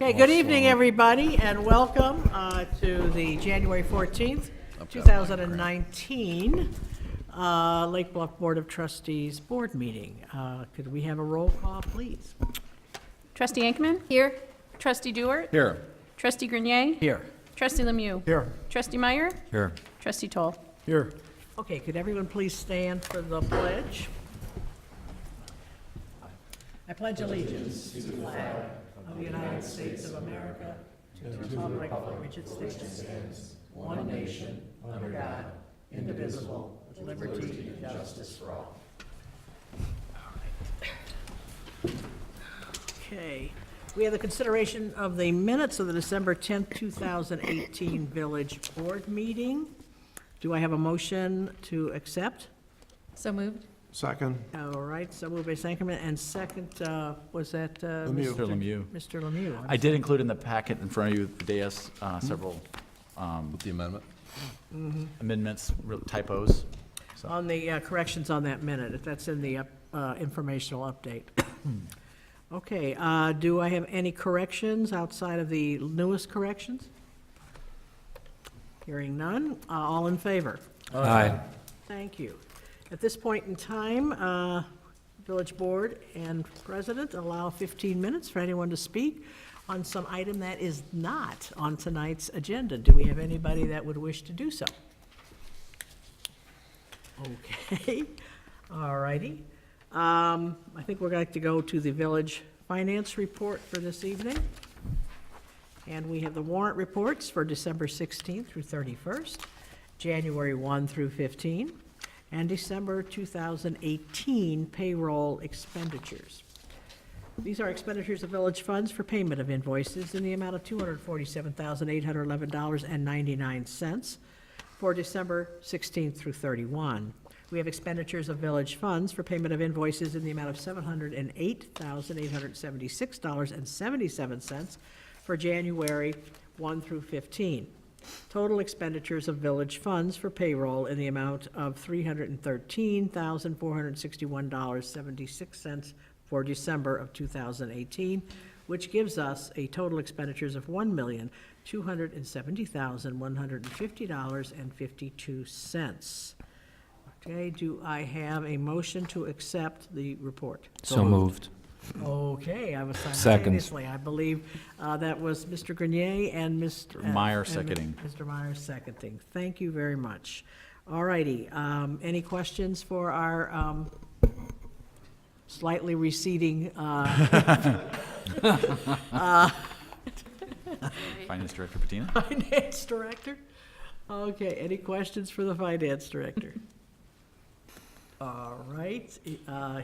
Okay, good evening, everybody, and welcome to the January 14th, 2019 Lake Bluff Board of Trustees Board Meeting. Could we have a roll call, please? Trustee Ankman? Here. Trustee Dewart? Here. Trustee Grenier? Here. Trustee Lemieux? Here. Trustee Meyer? Here. Trustee Toll? Here. Okay, could everyone please stand for the pledge? I pledge allegiance to the flag of the United States of America, to the republic for which it stands, one nation, under God, indivisible, with liberty and justice for all. Okay, we have the consideration of the minutes of the December 10th, 2018 Village Board Meeting. Do I have a motion to accept? So moved. Second. All right, so moved by Sankerman, and second, was that? Lemieux. Mr. Lemieux. Mr. Lemieux. I did include in the packet in front of you, the dais, several With the amendment? amendments, typos. On the corrections on that minute, if that's in the informational update. Okay, do I have any corrections outside of the newest corrections? Hearing none, all in favor? Aye. Thank you. At this point in time, Village Board and President allow 15 minutes for anyone to speak on some item that is not on tonight's agenda. Do we have anybody that would wish to do so? Okay, all righty. I think we're going to go to the Village Finance Report for this evening. And we have the warrant reports for December 16th through 31st, January 1 through 15, and December 2018 payroll expenditures. These are expenditures of village funds for payment of invoices in the amount of $247,811.99 for December 16th through 31. We have expenditures of village funds for payment of invoices in the amount of $708,876.77 for January 1 through 15. Total expenditures of village funds for payroll in the amount of $313,461.76 for December of 2018, which gives us a total expenditures of $1,270,150.52. Okay, do I have a motion to accept the report? So moved. Okay, I was Second. simultaneously. I believe that was Mr. Grenier and Mr. Meyer and seconding. Mr. Meyer seconding. Thank you very much. All righty, any questions for our slightly receding Finance Director Patina? finance director? Okay, any questions for the finance director? All right,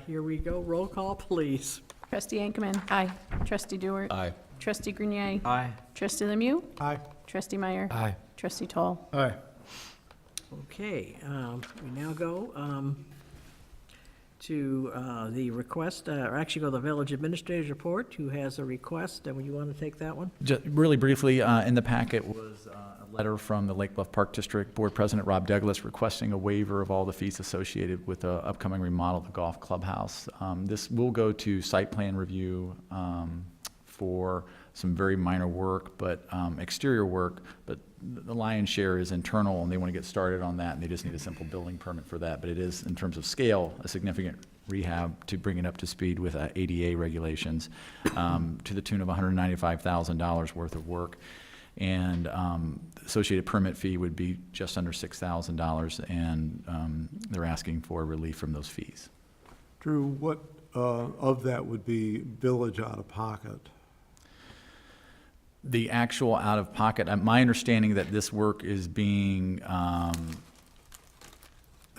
here we go. Roll call, please. Trustee Ankman? Aye. Trustee Dewart? Aye. Trustee Grenier? Aye. Trustee Lemieux? Aye. Trustee Meyer? Aye. Trustee Toll? Aye. Okay, we now go to the request, or actually go to the village administrator's report, who has a request, and you want to take that one? Just really briefly, in the packet was a letter from the Lake Bluff Park District Board President Rob Douglas requesting a waiver of all the fees associated with the upcoming remodel of the golf clubhouse. This will go to site plan review for some very minor work, but exterior work, but the lion's share is internal, and they want to get started on that, and they just need a simple building permit for that. But it is, in terms of scale, a significant rehab to bring it up to speed with ADA regulations to the tune of $195,000 worth of work. And the associated permit fee would be just under $6,000, and they're asking for relief from those fees. Drew, what of that would be village out of pocket? The actual out-of-pocket, my understanding that this work is being, the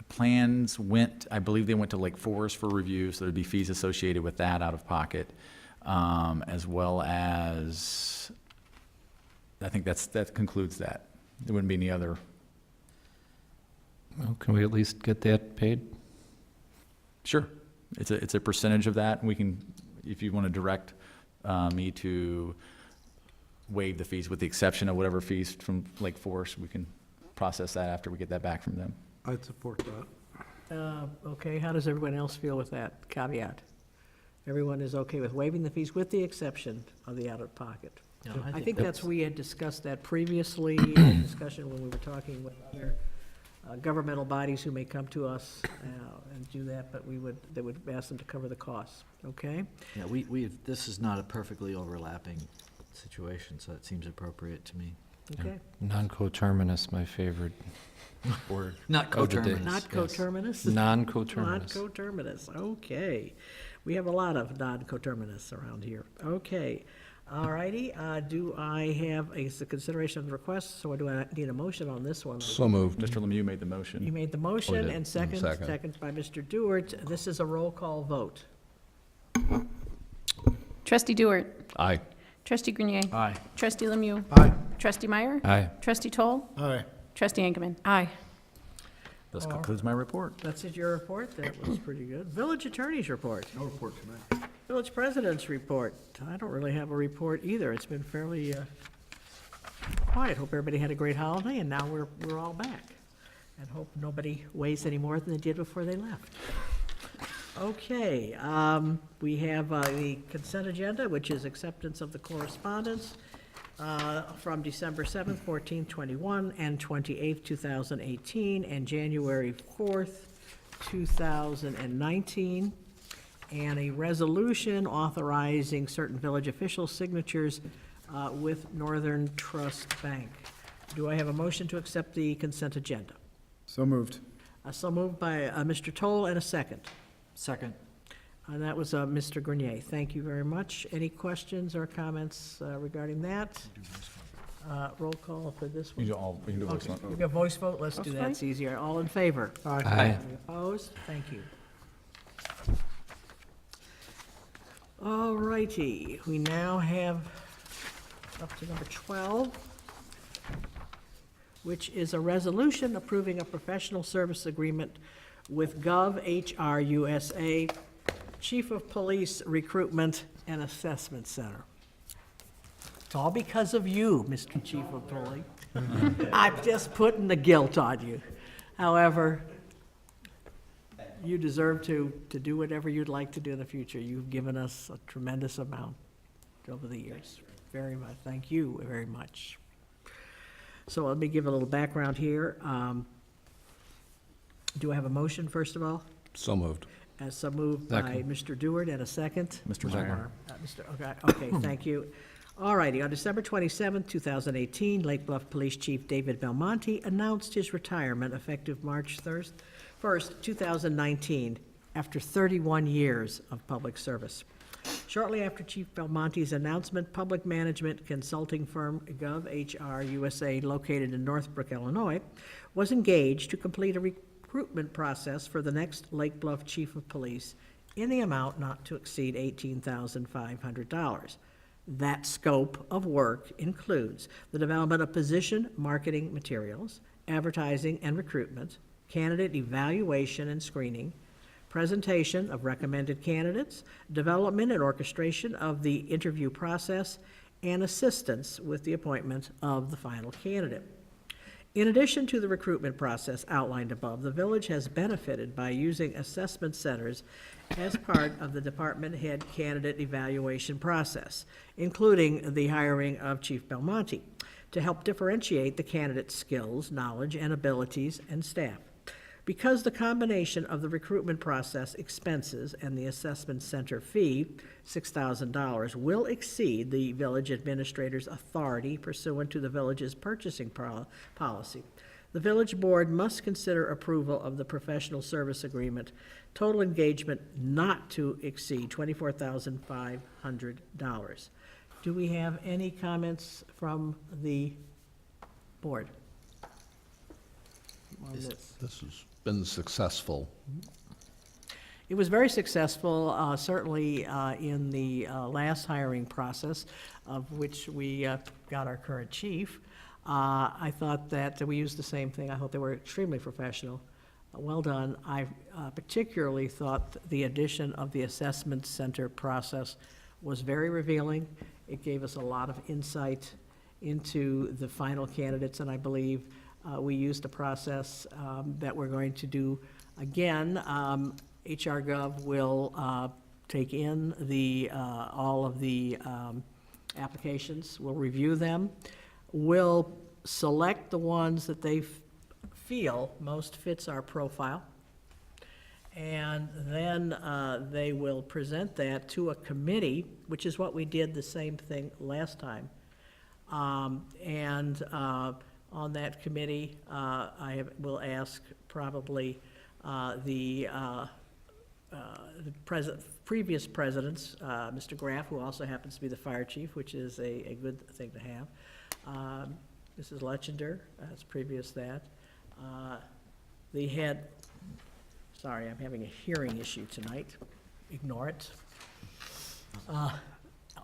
plans went, I believe they went to Lake Forest for review, so there'd be fees associated with that out-of-pocket, as well as, I think that concludes that. There wouldn't be any other. Well, can we at least get that paid? Sure. It's a percentage of that, and we can, if you want to direct me to waive the fees with the exception of whatever fees from Lake Forest, we can process that after we get that back from them. I'd support that. Okay, how does everyone else feel with that caveat? Everyone is okay with waiving the fees with the exception of the out-of-pocket. I think that's, we had discussed that previously, in a discussion when we were talking with other governmental bodies who may come to us and do that, but they would ask them to cover the costs, okay? Yeah, this is not a perfectly overlapping situation, so it seems appropriate to me. Okay, Non-coterminous, my favorite word. Not of the day. coterminous. not Yes. coterminous? Non-coterminous. Not coterminous, okay. We have a lot of non-coterminous around here. Okay, all righty. Do I have a consideration of the request, so do I need a motion on this one? So moved. Mr. Lemieux made the You motion. made the motion, did. and second Second. by Mr. Dewart. This is a roll call vote. Trustee Dewar. Aye. Trustee Grenier. Aye. Trustee Lemieux. Aye. Trustee Meyer. Aye. Trustee Toll. Aye. Trustee Ankman. Aye. This concludes my report. That's it, your report? That was pretty good. Village Attorney's report. No report tonight. Village President's report. I don't really have a report either. It's been fairly quiet. Hope everybody had a great holiday, and now we're all back. And hope nobody weighs any more than they did before they left. Okay, we have the consent agenda, which is acceptance of the correspondence from December 7th, 14th, 21, and 28th, 2018, and January 4th, 2019, and a resolution authorizing certain village official signatures with Northern Trust Bank. Do I have a motion to accept the consent agenda? So moved. So moved by Mr. Toll, and a second. Second. That was Mr. Grenier. Thank you very much. Any questions or comments regarding that? Roll call for this one. We can do voice vote. We got voice vote, let's do That's that, fine. it's easier. All in favor? Aye. Any opposed? Thank you. All righty, we now have up to number 12, which is a resolution approving a professional service agreement with Gov HR USA, Chief of Police Recruitment and Assessment Center. It's all because of you, Mr. Chief of Police. I'm just putting the guilt on you. However, you deserve to do whatever you'd like to do in the future. You've given us a tremendous amount over the years. Very much. Thank you very much. So let me give a little background here. Do I have a motion, first of all? So moved. So moved by Second. Mr. Dewart, and a second? Mr. Meyer. Okay, thank you. All righty, on December 27, 2018, Lake Bluff Police Chief David Belmonte announced his retirement effective March 1st, 2019, after 31 years of public service. Shortly after Chief Belmonte's announcement, public management consulting firm Gov HR USA, located in Northbrook, Illinois, was engaged to complete a recruitment process for the next Lake Bluff Chief of Police in the amount not to exceed $18,500. That scope of work includes the development of position marketing materials, advertising and recruitment, candidate evaluation and screening, presentation of recommended candidates, development and orchestration of the interview process, and assistance with the appointment of the final candidate. In addition to the recruitment process outlined above, the village has benefited by using assessment centers as part of the department head candidate evaluation process, including the hiring of Chief Belmonte, to help differentiate the candidate's skills, knowledge, and abilities and staff. Because the combination of the recruitment process expenses and the assessment center fee, $6,000, will exceed the village administrator's authority pursuant to the village's purchasing policy, the village board must consider approval of the professional service agreement, total engagement not to exceed $24,500. Do we have any comments from the board on this? This has been successful. It was very successful, certainly in the last hiring process, of which we got our current chief. I thought that we used the same thing. I thought they were extremely professional. Well done. I particularly thought the addition of the assessment center process was very revealing. It gave us a lot of insight into the final candidates, and I believe we used a process that we're going to do again. HR Gov will take in all of the applications, we'll review them, we'll select the ones that they feel most fits our profile, and then they will present that to a committee, which is what we did the same thing last time. And on that committee, will ask probably the previous presidents, Mr. Graff, who also happens to be the fire chief, which is a good thing to have. Mrs. Lechender, as previous that. The head, sorry, I'm having a hearing issue tonight. Ignore it.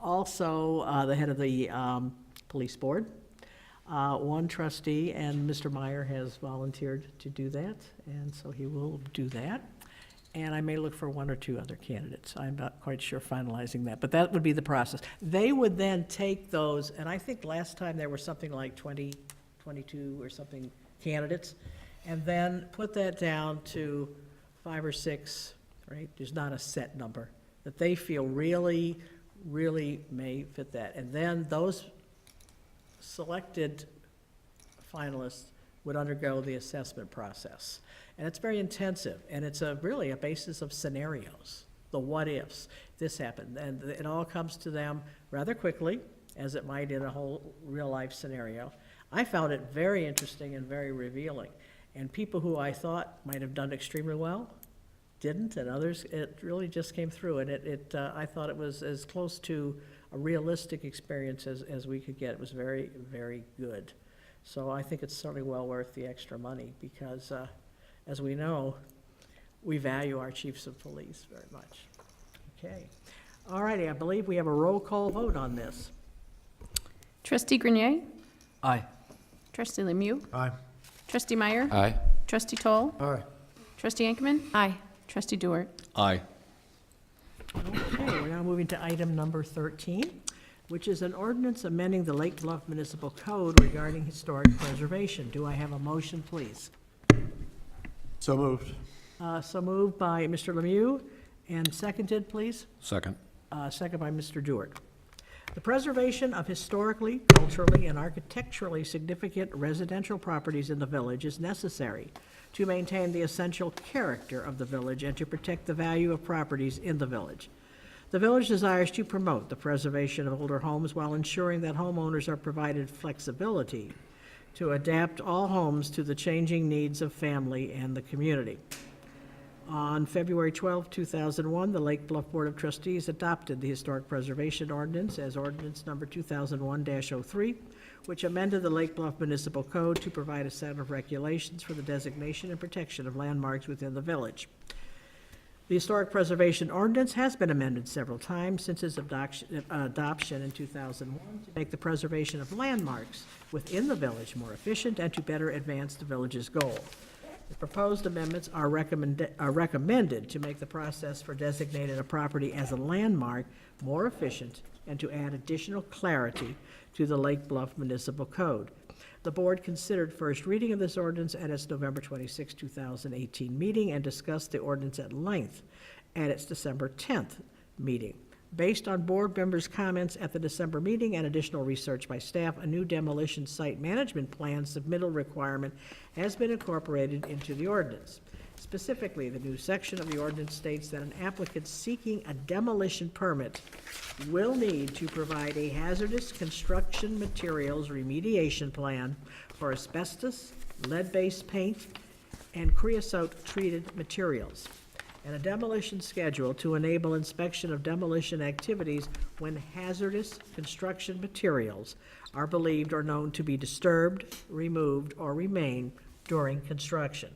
Also, the head of the police board, one trustee, and Mr. Meyer has volunteered to do that, and so he will do that. And I may look for one or two other candidates. I'm not quite sure finalizing that, but that would be the process. They would then take those, and I think last time there were something like 20, 22 or something candidates, and then put that down to 5 or 6, right? There's not a set number, that they feel really, really may fit that. And then those selected finalists would undergo the assessment process. And it's very intensive, and it's really a basis of scenarios, the what-ifs. This happened, and it all comes to them rather quickly, as it might in a whole real-life scenario. I found it very interesting and very revealing. And people who I thought might have done extremely well didn't, and others, it really just came through. And I thought it was as close to a realistic experience as we could get. It was very, very good. So I think it's certainly well worth the extra money because, as we know, we value our chiefs of police very much. Okay. All righty, I believe we have a roll call vote on this. Trustee Grenier? Aye. Trustee Lemieux? Aye. Trustee Meyer? Aye. Trustee Toll? Aye. Trustee Ankman? Aye. Trustee Dewar? Aye. Okay, we're now moving to item number 13, which is an ordinance amending the Lake Bluff Municipal Code regarding historic preservation. Do I have a motion, please? So moved. So moved by Mr. Lemieux, and seconded, please? Second. Second by Mr. Dewar. The preservation of historically, culturally, and architecturally significant residential properties in the village is necessary to maintain the essential character of the village and to protect the value of properties in the village. The village desires to promote the preservation of older homes while ensuring that homeowners are provided flexibility to adapt all homes to the changing needs of family and the community. On February 12, 2001, the Lake Bluff Board of Trustees adopted the Historic Preservation Ordinance as ordinance number 2001-03, which amended the Lake Bluff Municipal Code to provide a set of regulations for the designation and protection of landmarks within the village. The Historic Preservation Ordinance has been amended several times since its adoption in 2001 to make the preservation of landmarks within the village more efficient and to better advance the village's goal. The proposed amendments are recommended to make the process for designating a property as a landmark more efficient and to add additional clarity to the Lake Bluff Municipal Code. The board considered first reading of this ordinance at its November 26, 2018 meeting and discussed the ordinance at length at its December 10th meeting. Based on board members' comments at the December meeting and additional research by staff, a new demolition site management plan submittal requirement has been incorporated into the ordinance. Specifically, the new section of the ordinance states that an applicant seeking a demolition permit will need to provide a hazardous construction materials remediation plan for asbestos, lead-based paint, and creosote-treated materials, and a demolition schedule to enable inspection of demolition activities when hazardous construction materials are believed or known to be disturbed, removed, or remain during construction.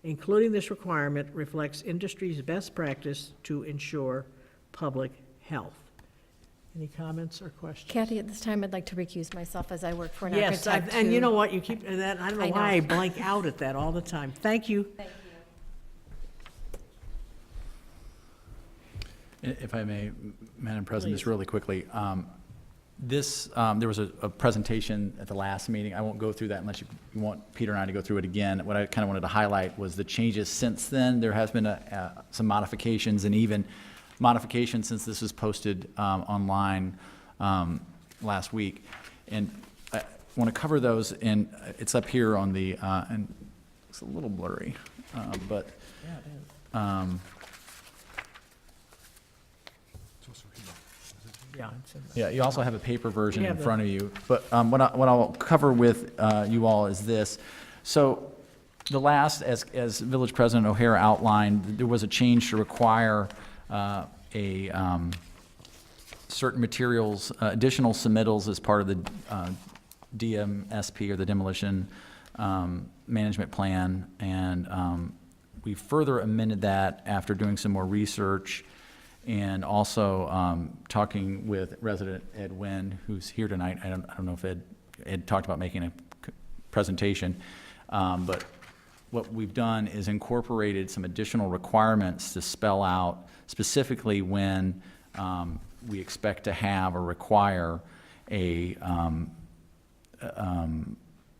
Including this requirement reflects industry's best practice to ensure public health. Any comments or questions? Kathy, at this time, I'd like to recuse myself as I work for an Yes, architect. and you who- know what, you keep, that, I don't know I why know. I blank out at that all the time. Thank you. Thank you. If I may, Madam President, just Please. really quickly, there was a presentation at the last meeting. I won't go through that unless you want Peter and I to go through it again. What I kind of wanted to highlight was the changes since then. There has been some modifications and even modification since this was posted online last week. And I want to cover those, and it's up here on the, and it's a little blurry, but Yeah, it is. Yeah, it's in there. yeah, you also have a paper version We in have front of you. But what I'll cover with you all is this. So the last, as Village President O'Hara outlined, there was a change to require certain materials, additional submittals as part of the DMSP, or the Demolition Management Plan. And we further amended that after doing some more research and also talking with resident Ed Wynn, who's here tonight. I don't know if Ed talked about making a presentation, but what we've done is incorporated some additional requirements to spell out specifically when we expect to have or require a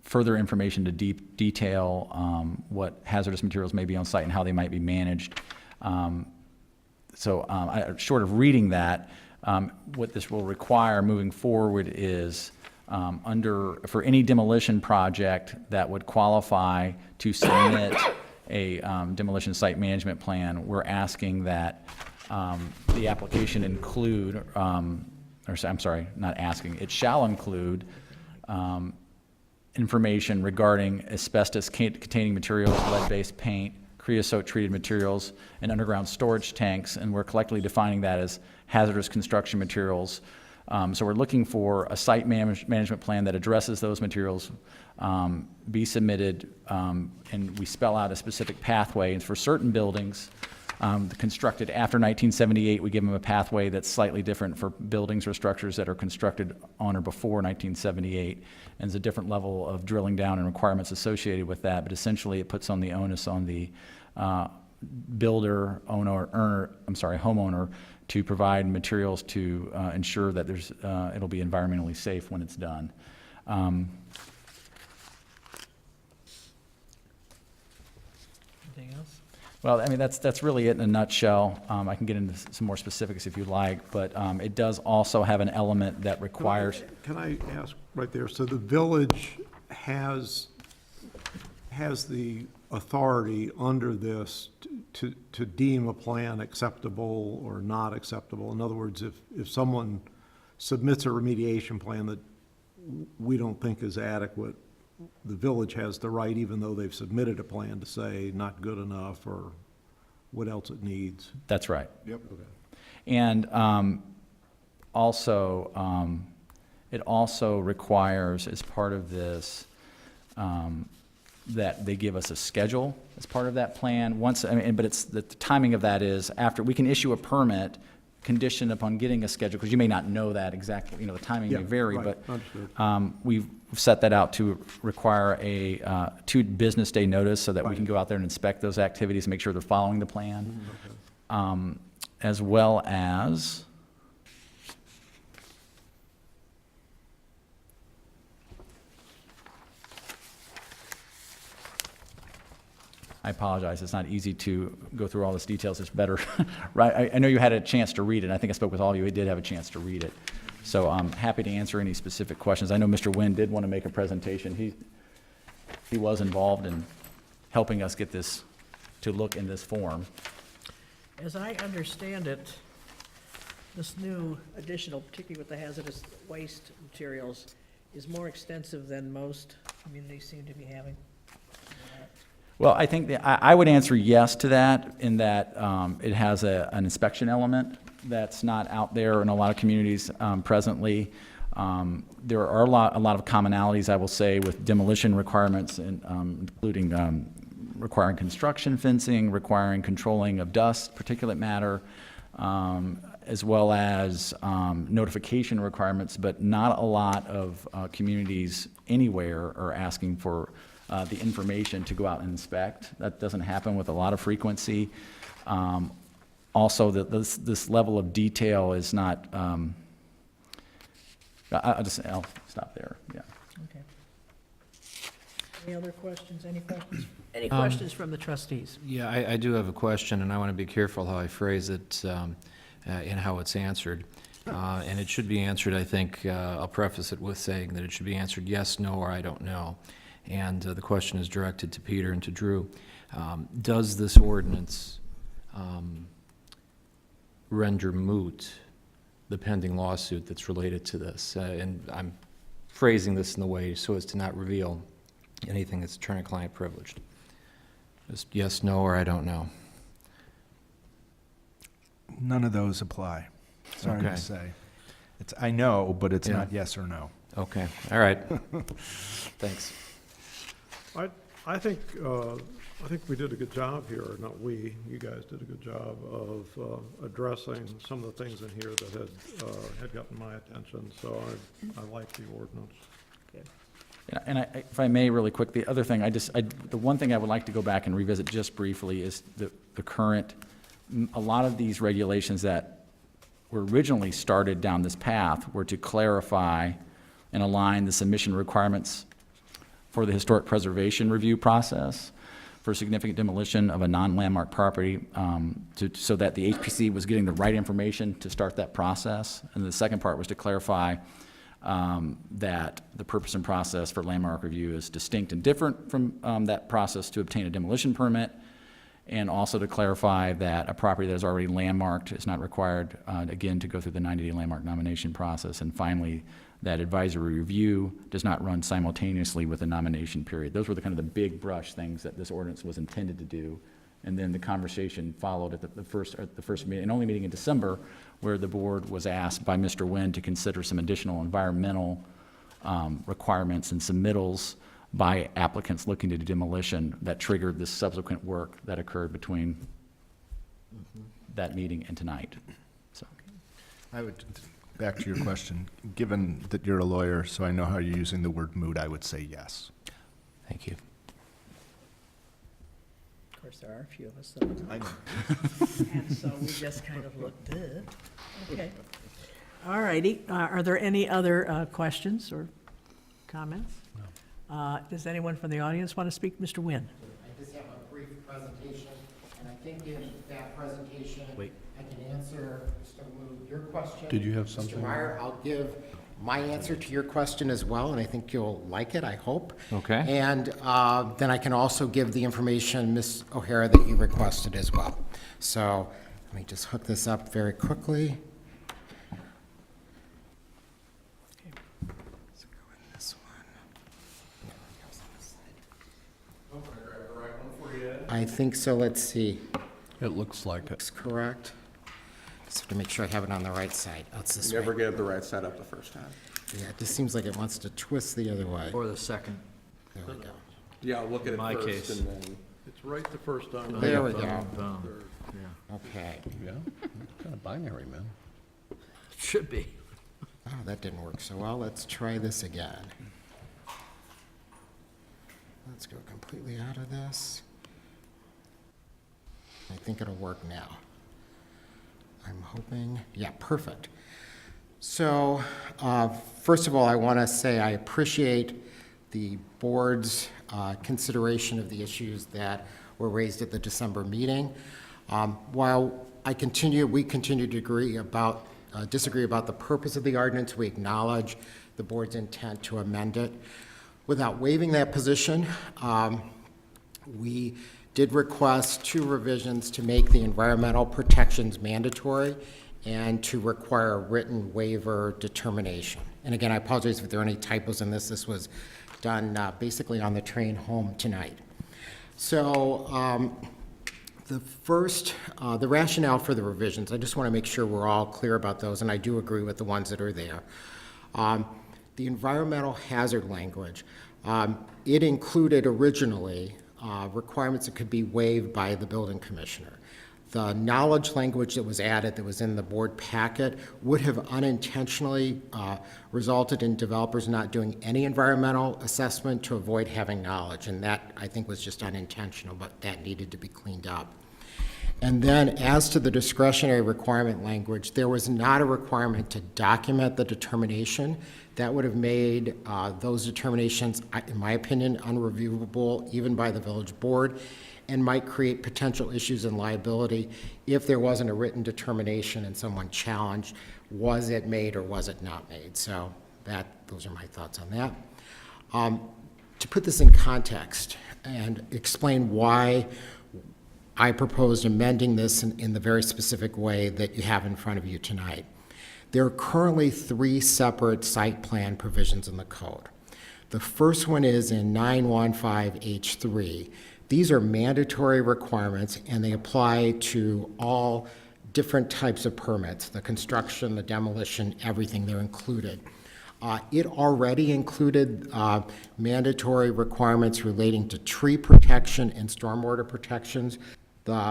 further information to detail what hazardous materials may be on site and how they might be managed. Short of reading that, what this will require moving forward is for any demolition project that would qualify to submit a demolition site management plan, we're asking that the application include, it shall include information regarding asbestos-containing materials, lead-based paint, creosote-treated materials, and underground storage tanks, and we're collectively defining that as hazardous construction materials. So we're looking for a site management plan that addresses those materials, be submitted, and we spell out a specific pathway. And for certain buildings constructed after 1978, we give them a pathway that's slightly different for buildings or structures that are constructed on or before 1978. And there's a different level of drilling down and requirements associated with that, but essentially it puts on the onus on the homeowner to provide materials to ensure that it'll be environmentally safe when it's done. Anything else? Well, I mean, that's really it in a nutshell. I can get into some more specifics if you like, but it does also have an element that requires. Can I ask right there, so the village has the authority under this to deem a plan acceptable or not acceptable? In other words, if someone submits a remediation plan that we don't think is adequate, the village has the right, even though they've submitted a plan, to say not good enough or what else it needs. That's right. Yep. Okay. And it also requires, as part of this, that they give us a schedule as part of that plan. But it's the timing of that is after we can issue a permit conditioned upon getting a schedule, because you may not know that exactly. The timing may vary, right. but Understood. we've set that out to require a 2 business day notice so that we Right. can go out there and inspect those activities and make sure they're following the plan, as well as. I apologize, it's not easy to go through all these details, it's better, right? I know you had a chance to read it, I think I spoke with all of you, who did have a chance to read it. So I'm happy to answer any specific questions. I know Mr. Wynn did want to make a presentation. He was involved in helping us get this to look in this form. As I understand it, this new additional, particularly with the hazardous waste materials, is more extensive than most communities seem to be having. Well, I think I would answer yes to that, in that it has an inspection element that's not out there in a lot of communities presently. There are a lot of commonalities, I will say, with demolition requirements, including requiring construction fencing, requiring controlling of dust, particulate matter, as well as notification requirements, but not a lot of communities anywhere are asking for the information to go out and inspect. That doesn't happen with a lot of frequency. Also, this level of detail is not, I'll stop there, yeah. Okay. Any other questions, any questions? Any questions from the trustees? Yeah, I do have a question, and I want to be careful how I phrase it. in how it's answered. And it should be answered, I think, I'll preface it with saying that it should be answered yes, no, or I don't know. And the question is directed to Peter and to Drew. Does this ordinance render moot the pending lawsuit that's related to this? And I'm phrasing this in the way so as to not reveal anything that's attorney-client privileged. Just yes, no, or I don't know. None of those apply. Sorry Okay. to say. It's, I know, but it's Yeah. not yes or no. Okay, all right. Thanks. I think we did a good job here, not we, you guys did a good job of addressing some of the things in here that had gotten my attention, so I like the ordinance. And if I may, really quick, the other thing, the one thing I would like to go back and revisit just briefly is the current, a lot of these regulations that were originally started down this path were to clarify and align the submission requirements for the historic preservation review process for significant demolition of a non-landmark property, so that the HPC was getting the right information to start that process. And the second part was to clarify that the purpose and process for landmark review is distinct and different from that process to obtain a demolition permit, and also to clarify that a property that is already landmarked is not required, again, to go through the 90-day landmark nomination process. And finally, that advisory review does not run simultaneously with the nomination period. Those were the kind of the big brush things that this ordinance was intended to do. And then the conversation followed at the first meeting, and only meeting in December, where the board was asked by Mr. Nguyen to consider some additional environmental requirements and submittals by applicants looking to do demolition that triggered this subsequent work that occurred between that meeting and tonight. So, I would, back to your question, given that you're a lawyer, so I know how you're using the word moot, I would say yes. Thank you. Of course, there are a few of us that I know. and so we just kind of looked, okay. All righty, are there any other questions or comments? No. Does anyone from the audience want to speak? Mr. Nguyen? I just have a brief presentation, and I think in that presentation, I can answer, Mr. Wu, your question. Did you have something? Mr. Meyer, I'll give my answer to your question as well, and I think you'll like it, I hope. Okay. And then I can also give the information, Ms. O'Hara, that you requested as well. So let me just hook this up very quickly. Let's go in this one. I think so, let's see. It looks like it. Looks correct. Just have to make sure I have it on the right side. Oh, it's this way. Never get it the right side up the first time. Yeah, it just seems like it wants to twist the other way. Or the second. There we go. Yeah, look at it In my first case. and then. It's right the first time. There we go. Boom. Okay. Yeah, kind of binary, man. Should be. Oh, that didn't work so well. Let's try this again. Let's go completely out of this. I think it'll work now. I'm hoping, yeah, perfect. So, first of all, I want to say I appreciate the board's consideration of the issues that were raised at the December meeting. While we continue to disagree about the purpose of the ordinance, we acknowledge the board's intent to amend it. Without waiving that position, we did request 2 revisions to make the environmental protections mandatory and to require a written waiver determination. And again, I apologize if there are any typos in this. This was done basically on the train home tonight. So the rationale for the revisions, I just want to make sure we're all clear about those, and I do agree with the ones that are there. The environmental hazard language, it included originally requirements that could be waived by the building commissioner. The knowledge language that was added, that was in the board packet, would have unintentionally resulted in developers not doing any environmental assessment to avoid having knowledge, and that, I think, was just unintentional, but that needed to be cleaned up. And then, as to the discretionary requirement language, there was not a requirement to document the determination. That would have made those determinations, in my opinion, unreviewable even by the village board. and might create potential issues in liability if there wasn't a written determination and someone challenged, was it made or was it not made? So those are my thoughts on that. To put this in context and explain why I proposed amending this in the very specific way that you have in front of you tonight. There are currently 3 separate site plan provisions in the code. The first one is in 915H3. These are mandatory requirements, and they apply to all different types of permits, the construction, the demolition, everything, they're included. It already included mandatory requirements relating to tree protection and stormwater protections.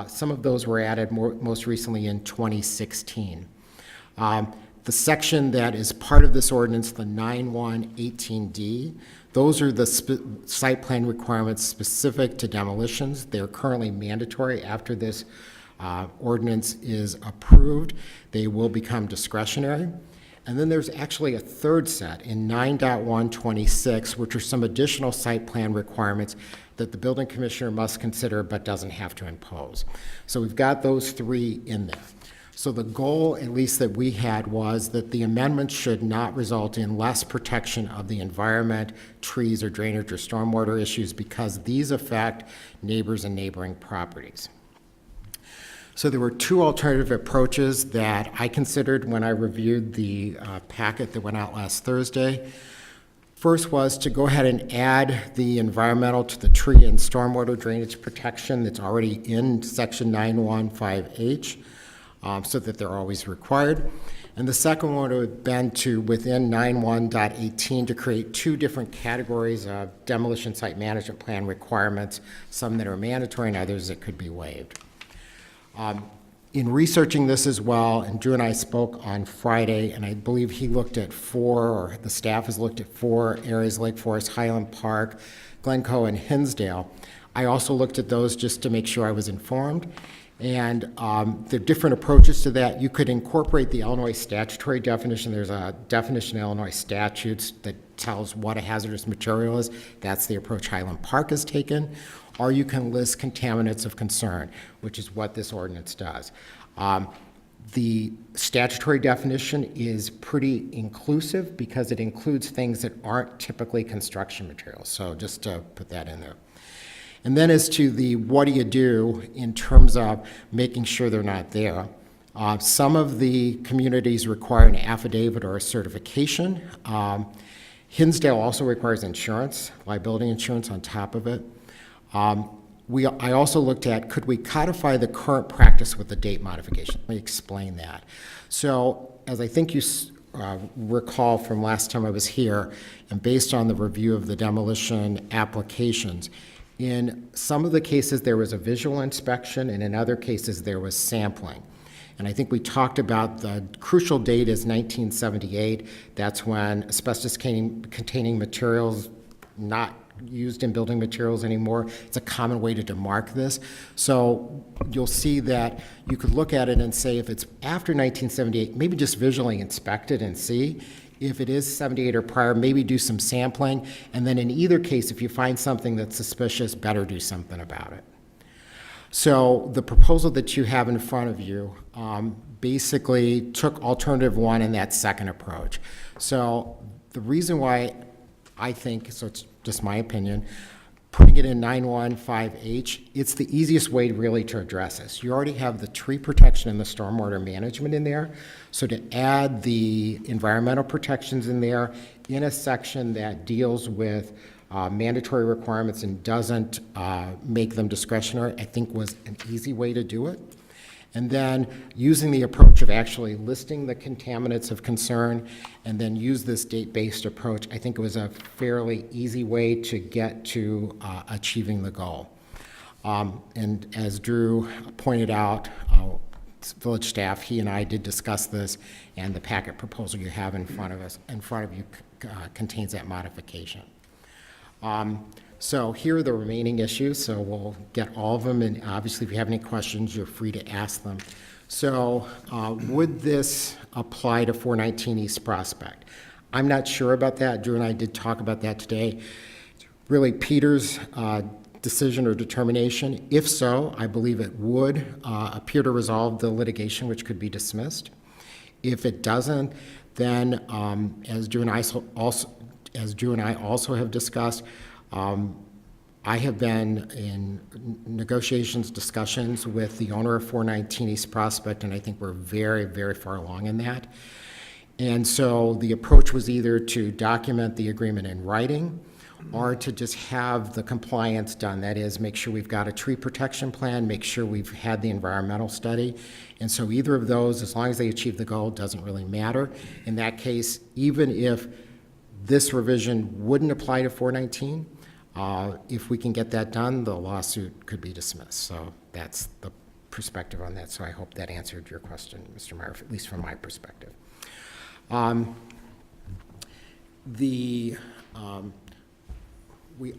Some of those were added most recently in 2016. The section that is part of this ordinance, the 9118D, those are the site plan requirements specific to demolitions. They're currently mandatory. After this ordinance is approved, they will become discretionary. And then there's actually a third set in 9.126, which are some additional site plan requirements that the building commissioner must consider but doesn't have to impose. So we've got those 3 in there. So the goal, at least that we had, was that the amendment should not result in less protection of the environment, trees or drainage or stormwater issues, because these affect neighbors and neighboring properties. So there were 2 alternative approaches that I considered when I reviewed the packet that went out last Thursday. First was to go ahead and add the environmental to the tree and stormwater drainage protection that's already in section 915H, so that they're always required. And the second one would have been to, within 91.18, to create 2 different categories of demolition site management plan requirements, some that are mandatory and others that could be waived. In researching this as well, and Drew and I spoke on Friday, and I believe he looked at 4, or the staff has looked at 4 areas: Lake Forest, Highland Park, Glencoe, and Hinsdale. I also looked at those just to make sure I was informed. And there are different approaches to that. You could incorporate the Illinois statutory definition. There's a definition in Illinois statutes that tells what a hazardous material is. That's the approach Highland Park has taken. Or you can list contaminants of concern, which is what this ordinance does. The statutory definition is pretty inclusive because it includes things that aren't typically construction materials. So just to put that in there. And then as to the what do you do in terms of making sure they're not there, some of the communities require an affidavit or a certification. Hinsdale also requires insurance, liability insurance on top of it. I also looked at, could we codify the current practice with the date modification? Let me explain that. So as I think you recall from last time I was here, and based on the review of the demolition applications, in some of the cases there was a visual inspection, and in other cases there was sampling. And I think we talked about the crucial date is 1978. That's when asbestos-containing materials not used in building materials anymore. It's a common way to demark this. So you'll see that you could look at it and say if it's after 1978, maybe just visually inspect it and see. If it is 78 or prior, maybe do some sampling. And then in either case, if you find something that's suspicious, better do something about it. So the proposal that you have in front of you basically took alternative 1 in that second approach. So the reason why I think, so it's just my opinion, putting it in 915H, it's the easiest way really to address this. You already have the tree protection and the stormwater management in there. So to add the environmental protections in there in a section that deals with mandatory requirements and doesn't make them discretionary, I think was an easy way to do it. And then using the approach of actually listing the contaminants of concern and then use this date-based approach, I think it was a fairly easy way to get to achieving the goal. And as Drew pointed out, village staff, he and I did discuss this, and the packet proposal you have in front of you contains that modification. So here are the remaining issues, so we'll get all of them, and obviously if you have any questions, you're free to ask them. So would this apply to 419 East Prospect? I'm not sure about that. Drew and I did talk about that today. Really, Peter's decision or determination? If so, I believe it would appear to resolve the litigation, which could be dismissed. If it doesn't, then as Drew and I also have discussed, I have been in negotiations, discussions with the owner of 419 East Prospect, and I think we're very, very far along in that. And so the approach was either to document the agreement in writing or to just have the compliance done. That is, make sure we've got a tree protection plan, make sure we've had the environmental study. And so either of those, as long as they achieve the goal, doesn't really matter. In that case, even if this revision wouldn't apply to 419, if we can get that done, the lawsuit could be dismissed. So that's the perspective on that. So I hope that answered your question, Mr. Meyer, at least from my perspective. We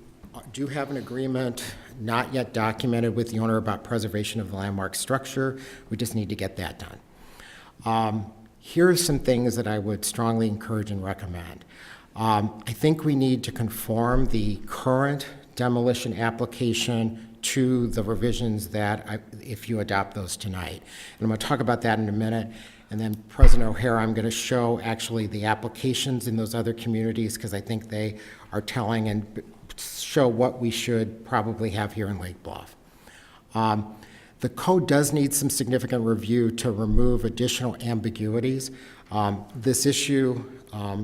do have an agreement, not yet documented, with the owner about preservation of the landmark structure. We just need to get that done. Here are some things that I would strongly encourage and recommend. I think we need to conform the current demolition application to the revisions that, if you adopt those tonight. And I'm going to talk about that in a minute. And then President O'Hara, I'm going to show actually the applications in those other communities because I think they are telling and show what we should probably have here in Lake Bluff. The code does need some significant review to remove additional ambiguities. This issue,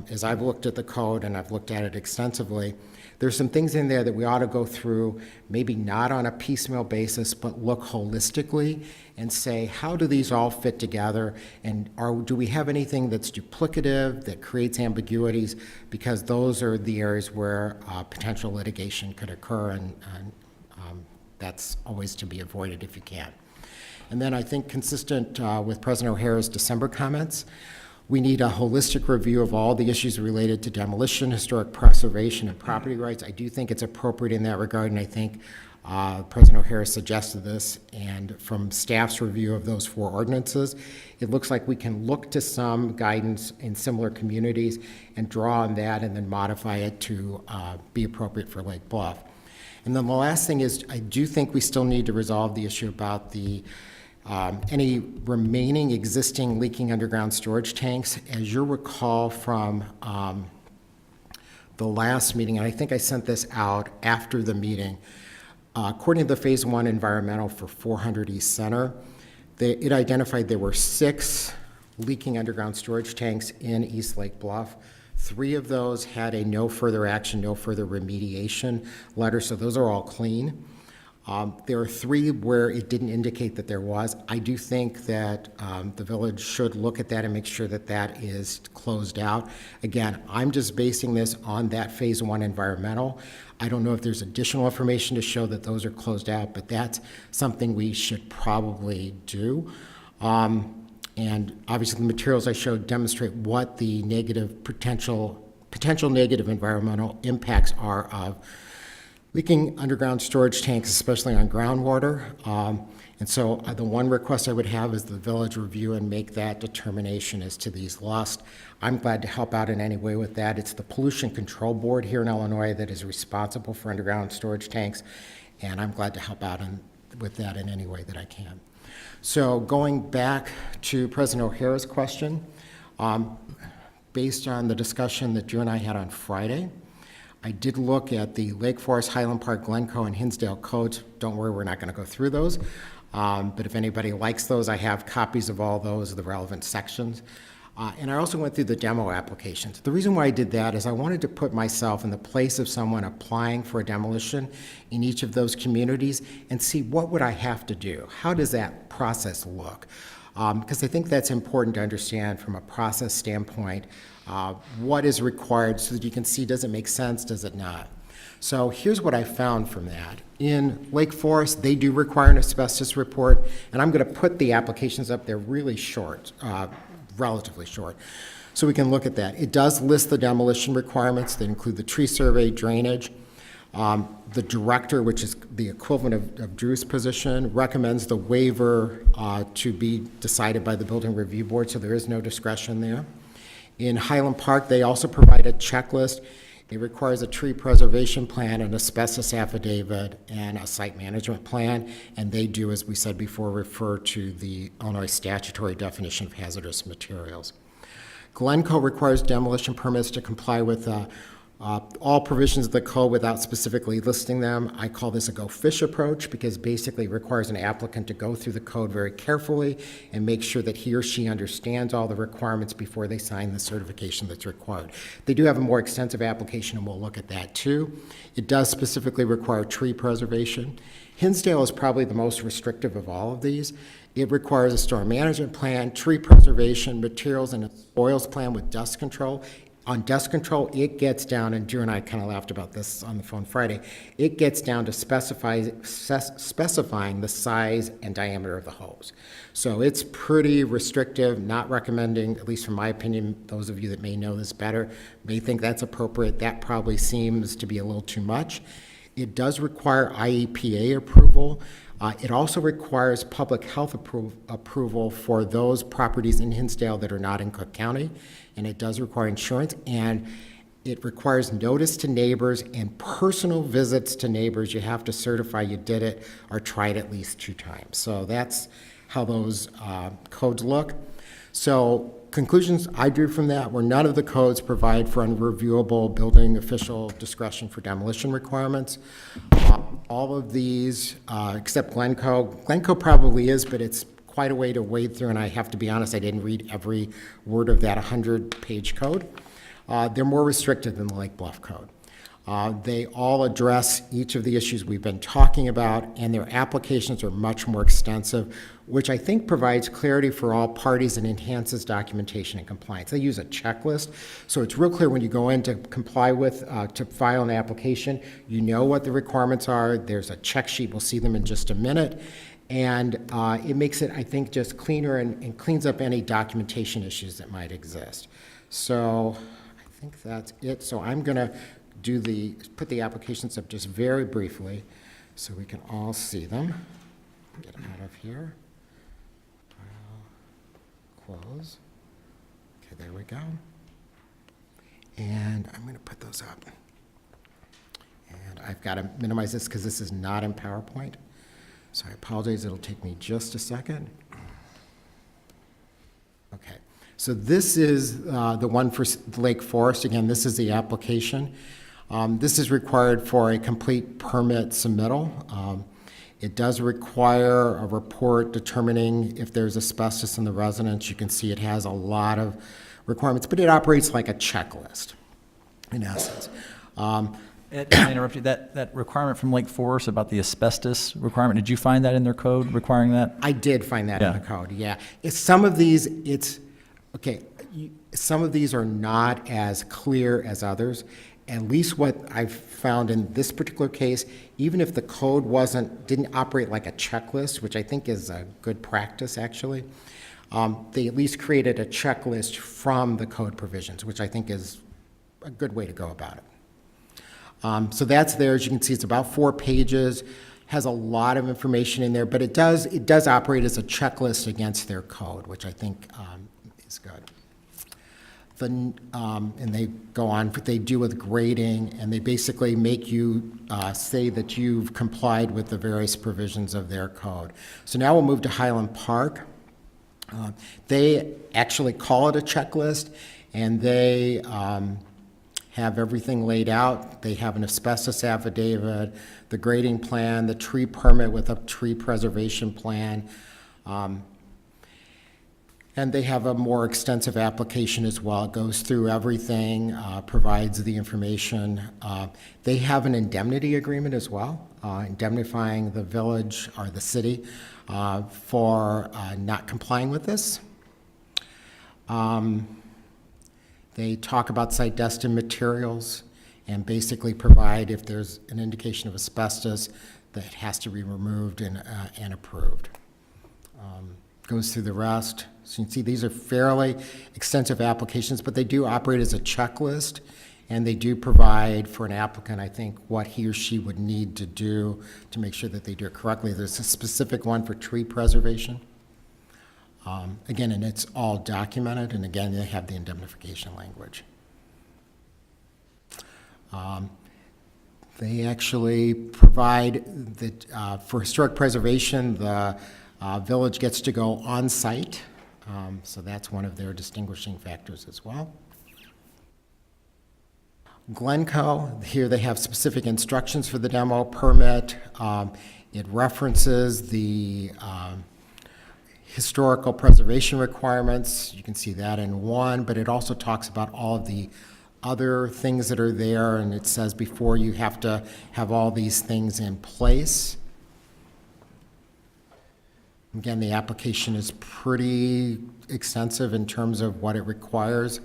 as I've looked at the code and I've looked at it extensively, there's some things in there that we ought to go through, maybe not on a piecemeal basis, but look holistically and say, how do these all fit together? And do we have anything that's duplicative, that creates ambiguities? Because those are the areas where potential litigation could occur, and that's always to be avoided if you can. And then I think consistent with President O'Hara's December comments, we need a holistic review of all the issues related to demolition, historic preservation, and property rights. I do think it's appropriate in that regard, and I think President O'Hara suggested this, and from staff's review of those 4 ordinances, it looks like we can look to some guidance in similar communities and draw on that and then modify it to be appropriate for Lake Bluff. And then the last thing is, I do think we still need to resolve the issue about the any remaining existing leaking underground storage tanks. As you'll recall from the last meeting, and I think I sent this out after the meeting, according to the Phase 1 environmental for 400 East Center, it identified there were 6 leaking underground storage tanks in East Lake Bluff. 3 of those had a no further action, no further remediation letter, so those are all clean. There are 3 where it didn't indicate that there was. I do think that the village should look at that and make sure that that is closed out. Again, I'm just basing this on that Phase 1 environmental. I don't know if there's additional information to show that those are closed out, but that's something we should probably do. And obviously the materials I showed demonstrate what the potential negative environmental impacts are of leaking underground storage tanks, especially on groundwater. And so the one request I would have is the village review and make that determination as to these lost. I'm glad to help out in any way with that. It's the Pollution Control Board here in Illinois that is responsible for underground storage tanks, and I'm glad to help out with that in any way that I can. So going back to President O'Hara's question, based on the discussion that Drew and I had on Friday, I did look at the Lake Forest, Highland Park, Glencoe, and Hinsdale codes. Don't worry, we're not going to go through those. But if anybody likes those, I have copies of all those, the relevant sections. And I also went through the demo applications. The reason why I did that is I wanted to put myself in the place of someone applying for a demolition in each of those communities and see what would I have to do? How does that process look? Because I think that's important to understand from a process standpoint, what is required so that you can see, does it make sense, does it not? So here's what I found from that. In Lake Forest, they do require an asbestos report, and I'm going to put the applications up there really short, relatively short, so we can look at that. It does list the demolition requirements that include the tree survey, drainage. The director, which is the equivalent of Drew's position, recommends the waiver to be decided by the Building Review Board, so there is no discretion there. In Highland Park, they also provide a checklist. It requires a tree preservation plan, an asbestos affidavit, and a site management plan, and they do, as we said before, refer to the Illinois statutory definition of hazardous materials. Glencoe requires demolition permits to comply with all provisions of the code without specifically listing them. I call this a go fish approach because basically it requires an applicant to go through the code very carefully and make sure that he or she understands all the requirements before they sign the certification that's required. They do have a more extensive application, and we'll look at that too. It does specifically require tree preservation. Hinsdale is probably the most restrictive of all of these. It requires a storm management plan, tree preservation, materials and a spoils plan with dust control. On dust control, it gets down, and Drew and I kind of laughed about this on the phone Friday, it gets down to specifying the size and diameter of the hose. So it's pretty restrictive, not recommending, at least from my opinion, those of you that may know this better may think that's appropriate. That probably seems to be a little too much. It does require IEPA approval. It also requires public health approval for those properties in Hinsdale that are not in Cook County, and it does require insurance, and it requires notice to neighbors and personal visits to neighbors. You have to certify you did it or tried at least 2 times. So that's how those codes look. So conclusions I drew from that were none of the codes provide for unreviewable building official discretion for demolition requirements. All of these, except Glencoe. Glencoe probably is, but it's quite a way to wade through, and I have to be honest, I didn't read every word of that 100-page code. They're more restricted than the Lake Bluff Code. They all address each of the issues we've been talking about, and their applications are much more extensive, which I think provides clarity for all parties and enhances documentation and compliance. They use a checklist, so it's real clear when you go in to comply with, to file an application, you know what the requirements are. There's a check sheet. We'll see them in just a minute. And it makes it, I think, just cleaner and cleans up any documentation issues that might exist. So I think that's it. So I'm going to put the applications up just very briefly so we can all see them. Get out of here. Close. Okay, there we go. And I'm going to put those up. And I've got to minimize this because this is not in PowerPoint. So I apologize, it'll take me just a second. Okay, so this is the one for Lake Forest. Again, this is the application. This is required for a complete permit submittal. It does require a report determining if there's asbestos in the residence. You can see it has a lot of requirements, but it operates like a checklist, in essence. Ed, can I interrupt you? That requirement from Lake Forest about the asbestos requirement, did you find that in their code requiring that? I did find that in the code, yeah. Some of these, some of these are not as clear as others. At least what I've found in this particular case, even if the code didn't operate like a checklist, which I think is a good practice actually, they at least created a checklist from the code provisions, which I think is a good way to go about it. So that's there. As you can see, it's about 4 pages, has a lot of information in there, but it does operate as a checklist against their code, which I think is good. And they go on, they deal with grading, and they basically make you say that you've complied with the various provisions of their code. So now we'll move to Highland Park. They actually call it a checklist, and they have everything laid out. They have an asbestos affidavit, the grading plan, the tree permit with a tree preservation plan, and they have a more extensive application as well. It goes through everything, provides the information. They have an indemnity agreement as well, indemnifying the village or the city for not complying with this. They talk about site destined materials and basically provide if there's an indication of asbestos that it has to be removed and approved. Goes through the rest. So you can see these are fairly extensive applications, but they do operate as a checklist, and they do provide for an applicant, I think, what he or she would need to do to make sure that they do it correctly. There's a specific one for tree preservation. Again, and it's all documented, and again, they have the indemnification language. They actually provide that for historic preservation, the village gets to go on-site, so that's one of their distinguishing factors as well. Glencoe, here they have specific instructions for the demo permit. It references the historical preservation requirements. You can see that in one, but it also talks about all of the other things that are there, and it says before you have to have all these things in place. Again, the application is pretty extensive in terms of what it requires.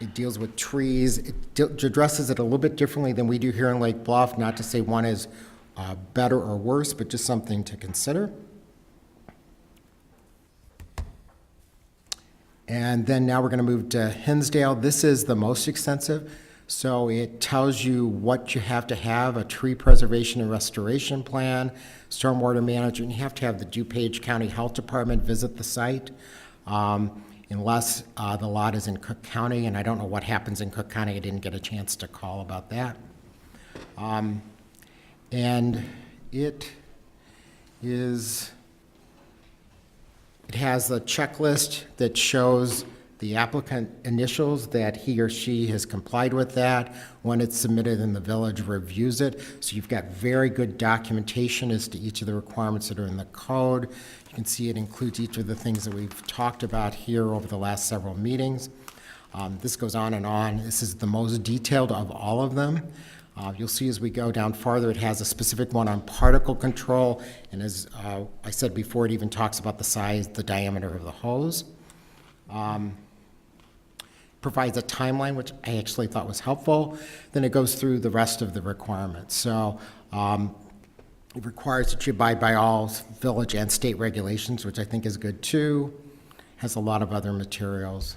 It deals with trees. It addresses it a little bit differently than we do here in Lake Bluff, not to say one is better or worse, but just something to consider. And then now we're going to move to Hinsdale. This is the most extensive. So it tells you what you have to have: a tree preservation and restoration plan, stormwater management. You have to have the DuPage County Health Department visit the site, unless the lot is in Cook County, and I don't know what happens in Cook County. I didn't get a chance to call about that. And it has a checklist that shows the applicant initials that he or she has complied with that. When it's submitted and the village reviews it. So you've got very good documentation as to each of the requirements that are in the code. You can see it includes each of the things that we've talked about here over the last several meetings. This goes on and on. This is the most detailed of all of them. You'll see as we go down farther, it has a specific one on particle control, and as I said before, it even talks about the size, the diameter of the hose. Provides a timeline, which I actually thought was helpful. Then it goes through the rest of the requirements. So it requires that you abide by all village and state regulations, which I think is good too. Has a lot of other materials.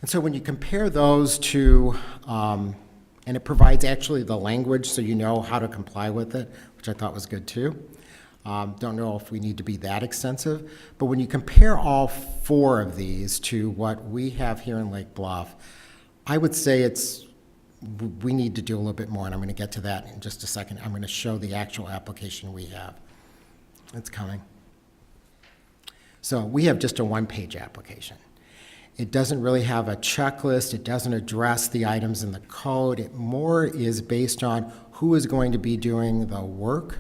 And so when you compare those to, and it provides actually the language so you know how to comply with it, which I thought was good too. Don't know if we need to be that extensive, but when you compare all four of these to what we have here in Lake Bluff, I would say we need to do a little bit more, and I'm going to get to that in just a second. I'm going to show the actual application we have. It's coming. So we have just a one-page application. It doesn't really have a checklist. It doesn't address the items in the code. It more is based on who is going to be doing the work.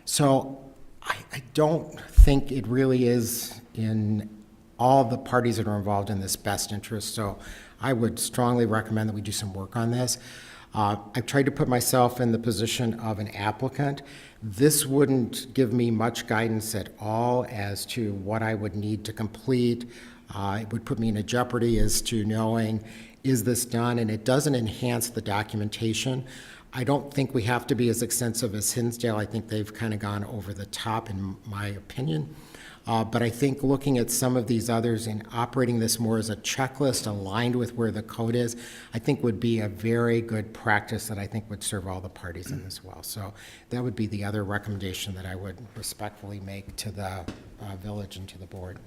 So I don't think it really is in all the parties that are involved in this best interest. So I would strongly recommend that we do some work on this. I've tried to put myself in the position of an applicant. This wouldn't give me much guidance at all as to what I would need to complete. It would put me in a jeopardy as to knowing, is this done? And it doesn't enhance the documentation. I don't think we have to be as extensive as Hinsdale. I think they've kind of gone over the top, in my opinion. But I think looking at some of these others and operating this more as a checklist aligned with where the code is, I think would be a very good practice that I think would serve all the parties in this well. So that would be the other recommendation that I would respectfully make to the village and to the board.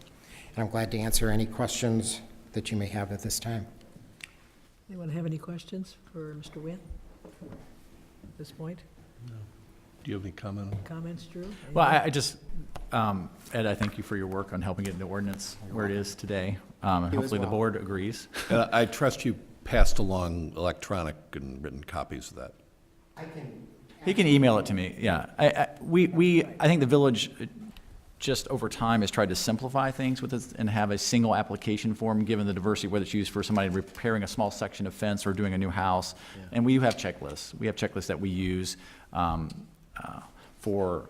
And I'm glad to answer any questions that you may have at this time. Anyone have any questions for Mr. Wynn at this point? Do you have any comment? Comments, Drew? Well, I just, Ed, I thank you for your work on helping get the ordinance where it is today. And hopefully the board agrees. And I trust you passed along electronic and written copies of that. He can email it to me, yeah. I think the village just over time has tried to simplify things with this and have a single application form, given the diversity, whether it's used for somebody repairing a small section of fence or doing a new house. Yeah. And we have checklists. We have checklists that we use for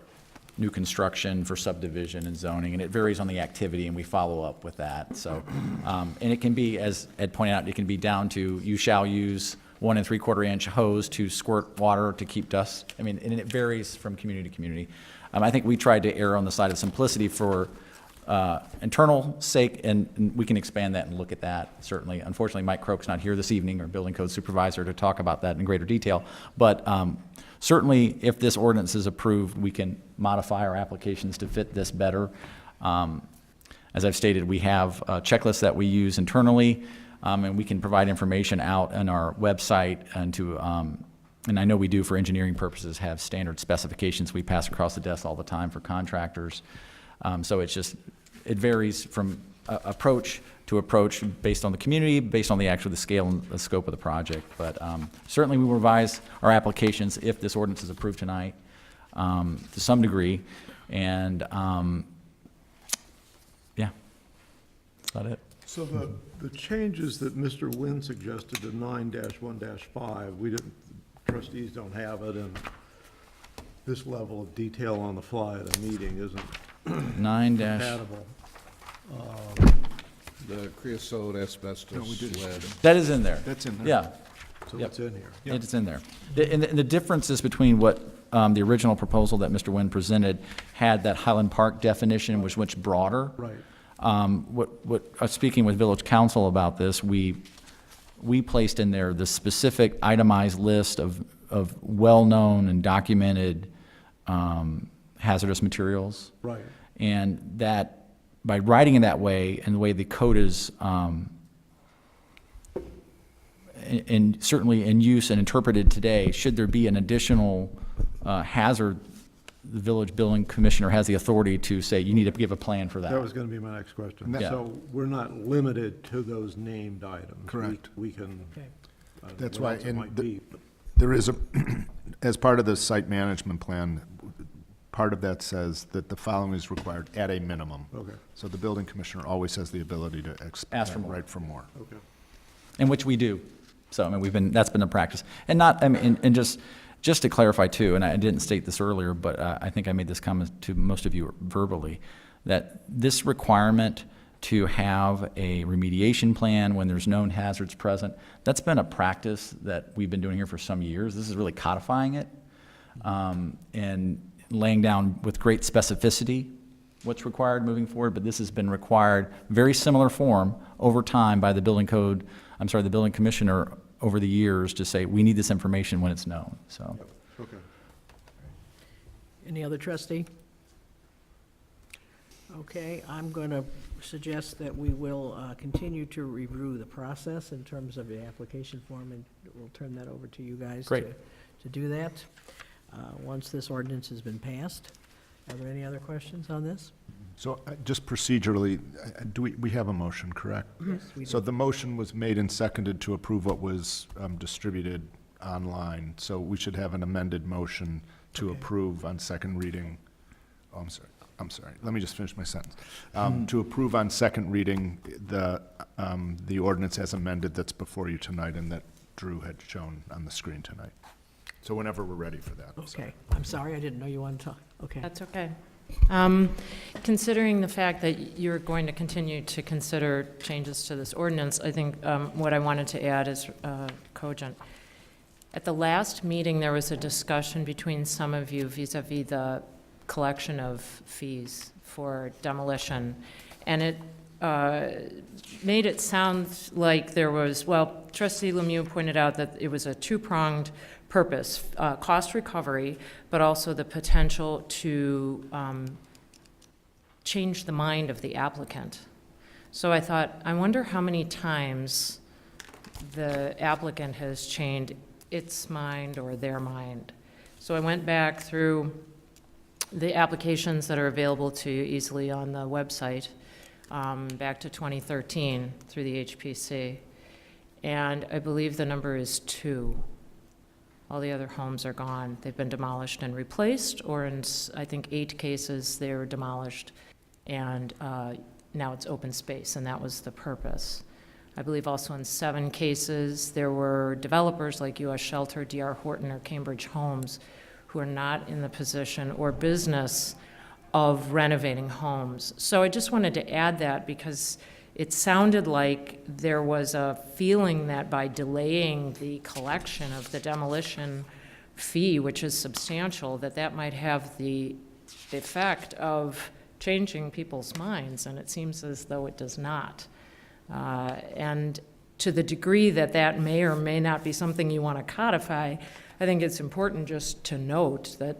new construction, for subdivision and zoning, and it varies on the activity, and we follow up with that. So, and it can be, as Ed pointed out, it can be down to you shall use 1 3/4 inch hose to squirt water to keep dust. I mean, and it varies from community to community. I think we tried to err on the side of simplicity for internal sake, and we can expand that and look at that, certainly. Unfortunately, Mike Croak's not here this evening, our building code supervisor, to talk about that in greater detail. But certainly, if this ordinance is approved, we can modify our applications to fit this better. As I've stated, we have checklists that we use internally. And we can provide information out on our website and to, and I know we do for engineering purposes have standard specifications we pass across the desk all the time for contractors. So it's just, it varies from approach to approach based on the community, based on the scale and the scope of the project. But certainly we will revise our applications if this ordinance is approved tonight to some degree. And yeah, that's about it. So the changes that Mr. Nguyen suggested to 9-1-5, we didn't, trustees don't have it, and this level of detail on the fly at a meeting isn't 9 compatible. The creosote, asbestos, lead. That is in there. That's in there. Yeah. So Yep. it's in here. It's in there. And the differences between what the original proposal that Mr. Nguyen presented had that Highland Park definition was much broader. Right. Speaking with Village Council about this, we placed in there the specific itemized list of well-known and documented hazardous materials. Right. And that, by writing it that way, and the way the code is, and certainly in use and interpreted today, should there be an additional hazard, the village building commissioner has the authority to say, you need to give a plan for that. That was going to be my next question. Yeah. So we're not limited to those named items. Correct. We can. Okay. That's what why, else it and might be, but- there is a, as part of the site management plan, part of that says that the following is required at a minimum. Okay, So the building commissioner always has the ability to Ask for more. write for more. okay. And which we do. So, I mean, that's been the practice. And not, I mean, and just to clarify too, and I didn't state this earlier, but I think I made this comment to most of you verbally, that this requirement to have a remediation plan when there's known hazards present, that's been a practice that we've been doing here for some years. This is really codifying it and laying down with great specificity what's required moving forward, but this has been required, very similar form over time by the building commissioner over the years to say, we need this information when it's known, so. Okay. Any other trustee? Okay, I'm going to suggest that we will continue to review the process in terms of the application form, and we'll turn that over to you guys Great. to do that once this ordinance has been passed. Are there any other questions on this? So just procedurally, we have a motion, correct? Yes, we So do. the motion was made and seconded to approve what was distributed online. So we should have an amended motion to Okay. approve on second reading. Oh, I'm sorry. Let me just finish my sentence. To approve on second reading the ordinance as amended that's before you tonight and that Drew had shown on the screen tonight. So whenever we're ready for that. Okay, I'm sorry, I didn't know you wanted to talk. Okay. That's okay. Considering the fact that you're going to continue to consider changes to this ordinance, I think what I wanted to add is cogent. At the last meeting, there was a discussion between some of you vis-à-vis the collection of fees for demolition, and it made it sound like there was, well, Trustee Lemieux pointed out that it was a two-pronged purpose, cost recovery, but also the potential to change the mind of the applicant. So I thought, I wonder how many times the applicant has changed its mind or their mind. So I went back through the applications that are available to you easily on the website, back to 2013 through the HPC. And I believe the number is 2. All the other homes are gone. They've been demolished and replaced, or in, I think, 8 cases, they were demolished, and now it's open space, and that was the purpose. I believe also in 7 cases, there were developers like U.S. Shelter, D.R. Horton, or Cambridge Homes who are not in the position or business of renovating homes. So I just wanted to add that because it sounded like there was a feeling that by delaying the collection of the demolition fee, which is substantial, that might have the effect of changing people's minds, and it seems as though it does not. And to the degree that may or may not be something you want to codify, I think it's important just to note that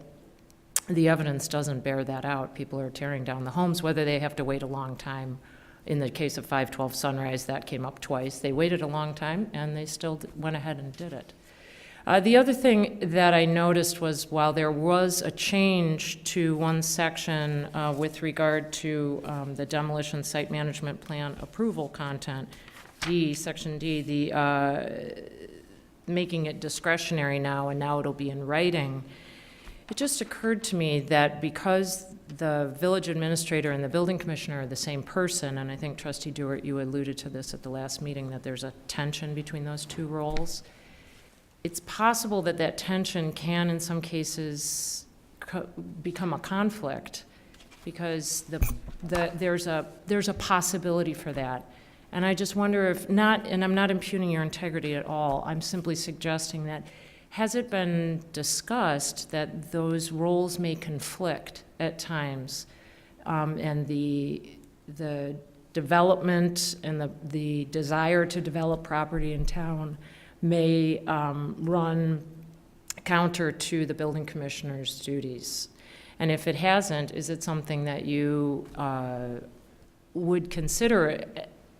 the evidence doesn't bear that out. People are tearing down the homes, whether they have to wait a long time In the case of 512 Sunrise, that came up twice. They waited a long time, and they still went ahead and did it. The other thing that I noticed was while there was a change to one section with regard to the demolition site management plan approval content, Section D, making it discretionary now, and now it'll be in writing, it just occurred to me that because the village administrator and the building commissioner are the same person, and I think Trustee Dewart, you alluded to this at the last meeting, that there's a tension between those two roles. It's possible that that tension can, in some cases, become a conflict, because there's a possibility for that. And I just wonder if not, and I'm not impugning your integrity at all, I'm simply suggesting that, has it been discussed that those roles may conflict at times, and the development and the desire to develop property in town may run counter to the building commissioner's duties? And if it hasn't, is it something that you would consider?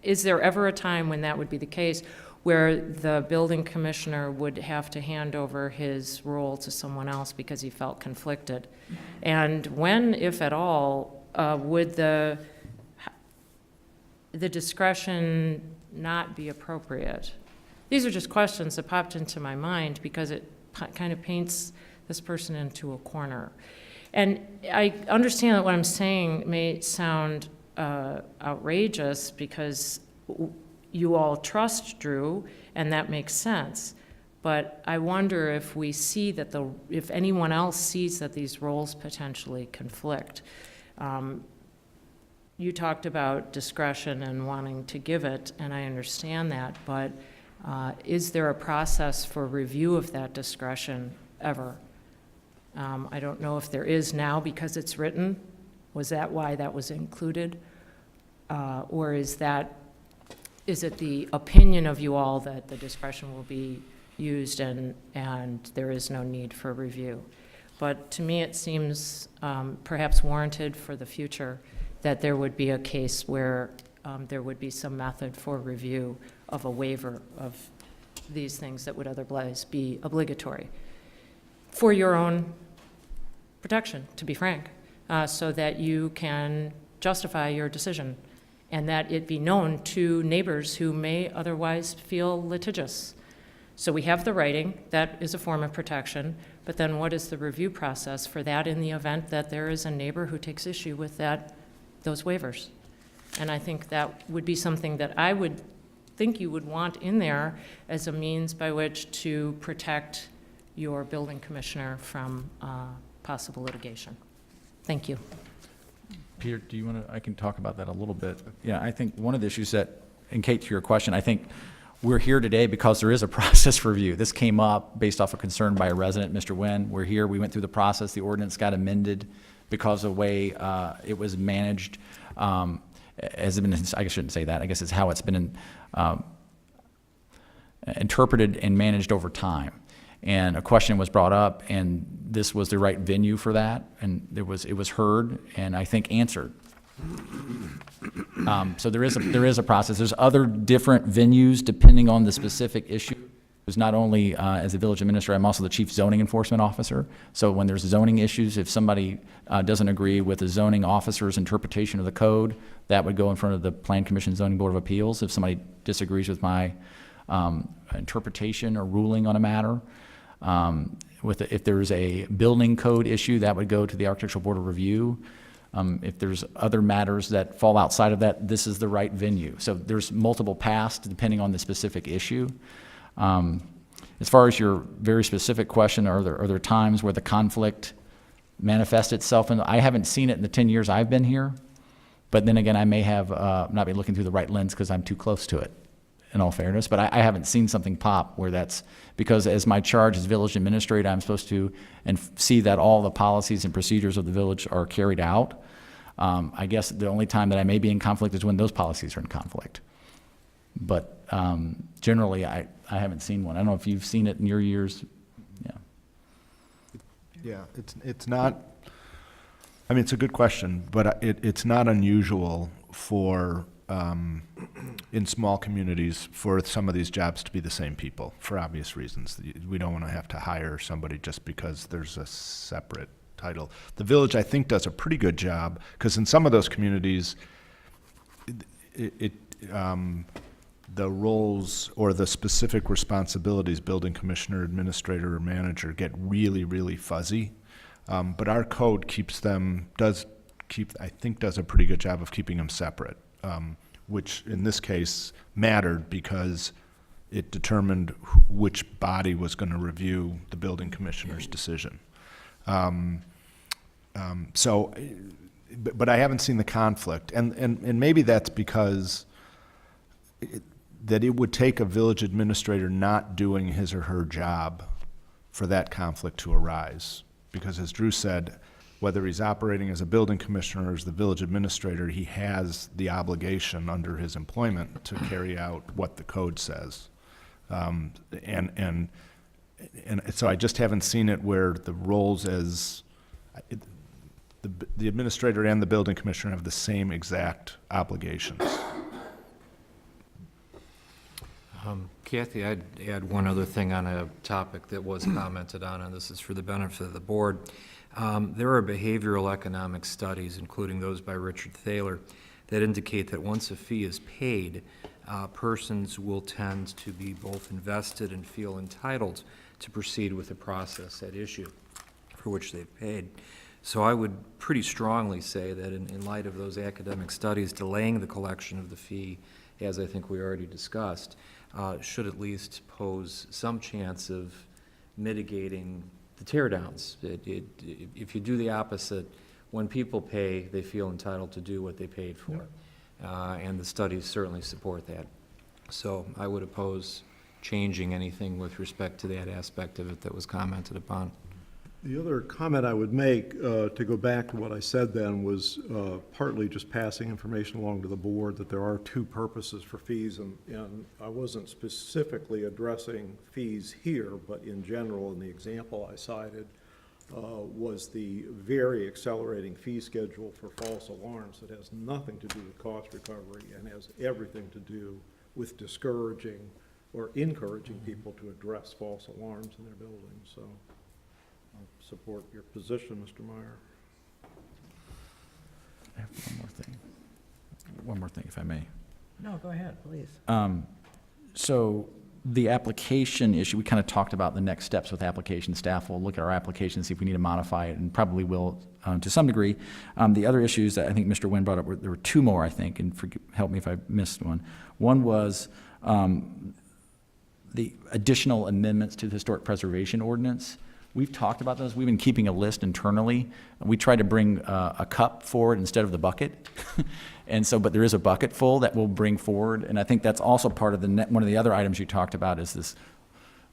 Is there ever a time when that would be the case, where the building commissioner would have to hand over his role to someone else because he felt conflicted? And when, if at all, would the discretion not be appropriate? These are just questions that popped into my mind because it kind of paints this person into a corner. And I understand that what I'm saying may sound outrageous because you all trust Drew, and that makes sense. But I wonder if we see that if anyone else sees that these roles potentially conflict. You talked about discretion and wanting to give it, and I understand that, but is there a process for review of that discretion ever? I don't know if there is now because it's written. Was that why that was included? Or is it the opinion of you all that the discretion will be used and there is no need for review? But to me, it seems perhaps warranted for the future that there would be a case where there would be some method for review of a waiver of these things that would otherwise be obligatory for your own protection, to be frank, so that you can justify your decision and that it be known to neighbors who may otherwise feel litigious. So we have the writing, that is a form of protection, but then what is the review process for that in the event that there is a neighbor who takes issue with those waivers? And I think that would be something that I would think you would want in there as a means by which to protect your building commissioner from possible litigation. Thank you. Peter, do you want to, I can talk about that a little bit. Yeah, I think one of the issues that, and Kate, to your question, I think we're here today because there is a process for review. This came up based off a concern by a resident, Mr. Nguyen. We're here, we went through the process, the ordinance got amended because of the way it was managed. Has been, I shouldn't say that, I guess it's how it's been interpreted and managed over time. And a question was brought up, and this was the right venue for that, and it was heard, and I think answered. So there is a process. There's other different venues depending on the specific issue. There's not only, as a village administrator, I'm also the chief zoning enforcement officer. So when there's zoning issues, if somebody doesn't agree with the zoning officer's interpretation of the code, that would go in front of the Plan Commission Zoning Board of Appeals. If somebody disagrees with my interpretation or ruling on a matter, if there's a building code issue, that would go to the Architectural Board of Review. If there's other matters that fall outside of that, this is the right venue. So there's multiple paths depending on the specific issue. As far as your very specific question, are there times where the conflict manifests itself? And I haven't seen it in the 10 years I've been here, but then again, I may have not been looking through the right lens because I'm too close to it, in all fairness. But I haven't seen something pop where that's, because as my charge as village administrator, I'm supposed to see that all the policies and procedures of the village are carried out. I guess the only time that I may be in conflict is when those policies are in conflict. But generally, I haven't seen one. I don't know if you've seen it in your years. Yeah. Yeah, it's not, I mean, it's a good question, but it's not unusual for in small communities for some of these jobs to be the same people, for obvious reasons. We don't want to have to hire somebody just because there's a separate title. The village, I think, does a pretty good job, because in some of those communities, the roles or the specific responsibilities, building commissioner, administrator, or manager, get really, really fuzzy. But our code does a pretty good job of keeping them separate, which in this case mattered because it determined which body was going to review the building commissioner's decision. But I haven't seen the conflict, and maybe that's because that it would take a village administrator not doing his or her job for that conflict to arise. Because as Drew said, whether he's operating as a building commissioner or as the village administrator, he has the obligation under his employment to carry out what the code says. And so I just haven't seen it where the roles as the administrator and the building commissioner have the same exact obligations. Kathy, I'd add one other thing on a topic that was commented on, and this is for the benefit of the board. There are behavioral economic studies, including those by Richard Thaler, that indicate that once a fee is paid, persons will tend to be both invested and feel entitled to proceed with the process at issue for which they've paid. So I would pretty strongly say that in light of those academic studies, delaying the collection of the fee, as I think we already discussed, should at least pose some chance of mitigating the teardowns. If you do the opposite, when people pay, they feel entitled to do what they paid for. And the studies certainly support that. So I would oppose changing anything with respect to that aspect of it that was commented upon. The other comment I would make, to go back to what I said then, was partly just passing information along to the board that there are two purposes for fees, and I wasn't specifically addressing fees here, but in general, in the example I cited, was the very accelerating fee schedule for false alarms that has nothing to do with cost recovery and has everything to do with discouraging or encouraging people to address false alarms in their buildings. So I support your position, Mr. Meyer. I have one more thing, if I may. No, go ahead, please. So the application issue, we kind of talked about the next steps with application. Staff will look at our application, see if we need to modify it, and probably will to some degree. The other issues that I think Mr. Nguyen brought up, there were two more, I think, and help me if I missed one. One was the additional amendments to the Historic Preservation Ordinance. We've talked about those. We've been keeping a list internally. We tried to bring a cup forward instead of the bucket. And so, but there is a bucket full that we'll bring forward. And I think that's also part of one of the other items you talked about is this,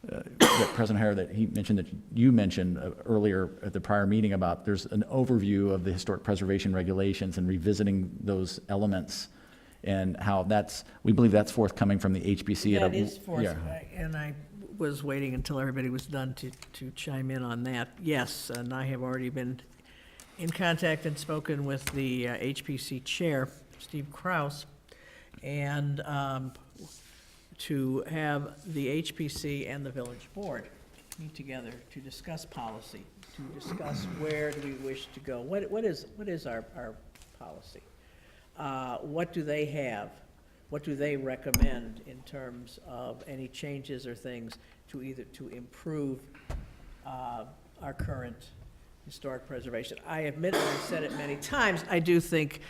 that President Harrow, that he mentioned, that you mentioned earlier at the prior meeting about there's an overview of the historic preservation regulations and revisiting those elements and how we believe that's forthcoming from the HPC. That is forthcoming, and I was waiting until everybody was done to chime in on that. Yes, and I have already been in contact and spoken with the HPC chair, Steve Kraus, and to have the HPC and the village board meet together to discuss policy, to discuss where do we wish to go. What is our policy? What do they have? What do they recommend in terms of any changes or things to improve our current historic preservation? I admit, and I've said it many times, I do think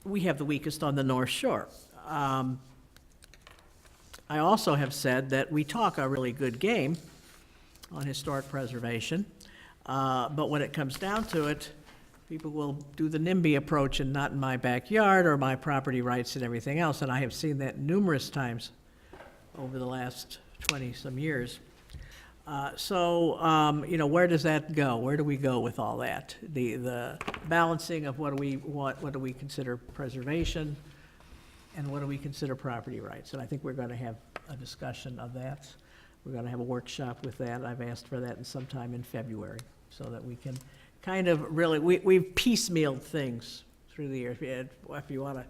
we have the weakest on the North Shore. I also have said that we talk a really good game on historic preservation, but when it comes down to it, people will do the NIMBY approach and not in my backyard or my property rights and everything else, and I have seen that numerous times over the last 20-some years. Where does that go? Where do we go with all that? The balancing of what do we consider preservation, and what do we consider property rights? And I think we're going to have a discussion of that. We're going to have a workshop with that. I've asked for that sometime in February so that we can kind of really, we've piecemealed things through the years. If you want to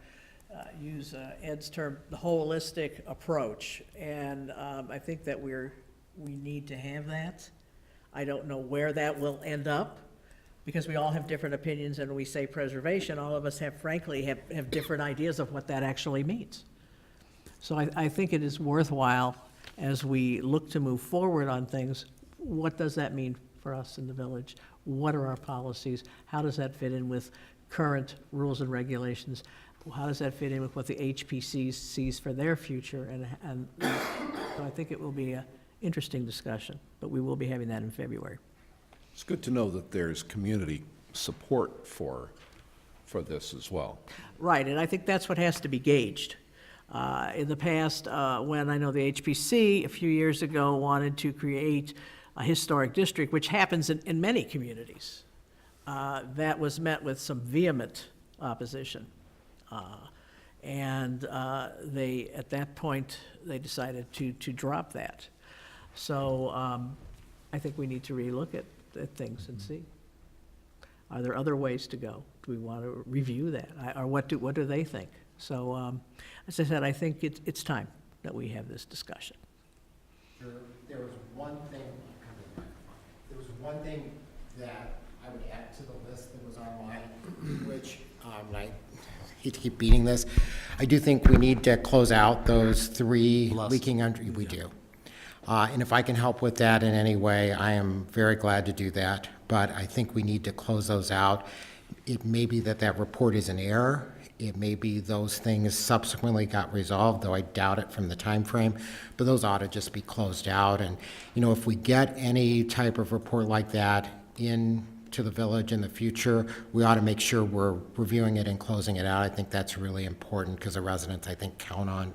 use Ed's term, the holistic approach. And I think that we need to have that. I don't know where that will end up, because we all have different opinions, and when we say preservation, all of us frankly have different ideas of what that actually means. So I think it is worthwhile, as we look to move forward on things, what does that mean for us in the village? What are our policies? How does that fit in with current rules and regulations? How does that fit in with what the HPC sees for their future? And so I think it will be an interesting discussion, but we will be having that in February. It's good to know that there's community support for this as well. Right, and I think that's what has to be gauged. In the past, when I know the HPC a few years ago wanted to create a historic district, which happens in many communities, that was met with some vehement opposition. And at that point, they decided to drop that. So I think we need to relook at things and see. Are there other ways to go? Do we want to review that? Or what do they think? So, as I said, I think it's time that we have this discussion. There was one thing that I would add to the list that was on mine, which, and I hate to keep beating this, I do think we need to close out those 3 leaking under, we do. And if I can help with that in any way, I am very glad to do that, but I think we need to close those out. It may be that report is an error. It may be those things subsequently got resolved, though I doubt it from the time frame, but those ought to just be closed out. And, if we get any type of report like that into the village in the future, we ought to make sure we're reviewing it and closing it out. I think that's really important because the residents, I think, count on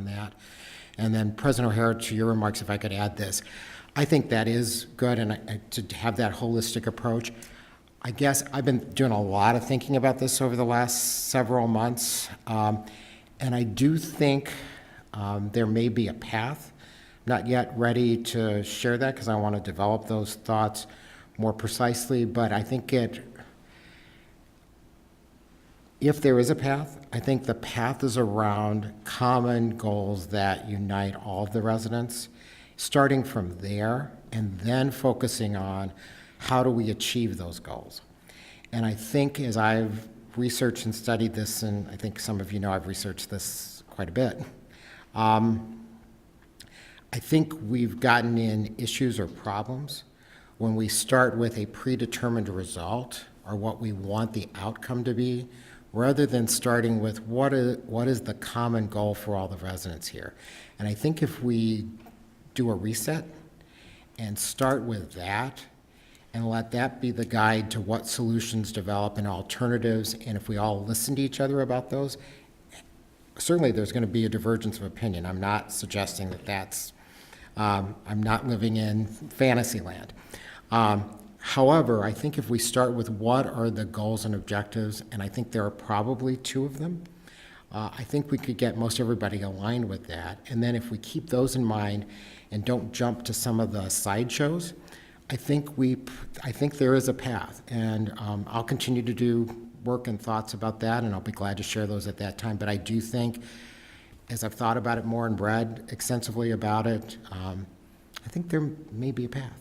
that. And then, President O'Hara, to your remarks, if I could add this, I think that is good, and to have that holistic approach. I guess I've been doing a lot of thinking about this over the last several months, and I do think there may be a path. I'm not yet ready to share that because I want to develop those thoughts more precisely, but I think if there is a path, I think the path is around common goals that unite all of the residents, starting from there and then focusing on how do we achieve those goals. And I think as I've researched and studied this, and I think some of you know I've researched this quite a bit, I think we've gotten in issues or problems when we start with a predetermined result or what we want the outcome to be, rather than starting with what is the common goal for all the residents here. And I think if we do a reset and start with that and let that be the guide to what solutions develop and alternatives, and if we all listen to each other about those, certainly there's going to be a divergence of opinion. I'm not suggesting that I'm not living in fantasy land. However, I think if we start with what are the goals and objectives, and I think there are probably 2 of them, I think we could get most everybody aligned with that. And then if we keep those in mind and don't jump to some of the sideshows, I think there is a path. And I'll continue to do work and thoughts about that, and I'll be glad to share those at that time. But I do think, as I've thought about it more and read extensively about it, I think there may be a path.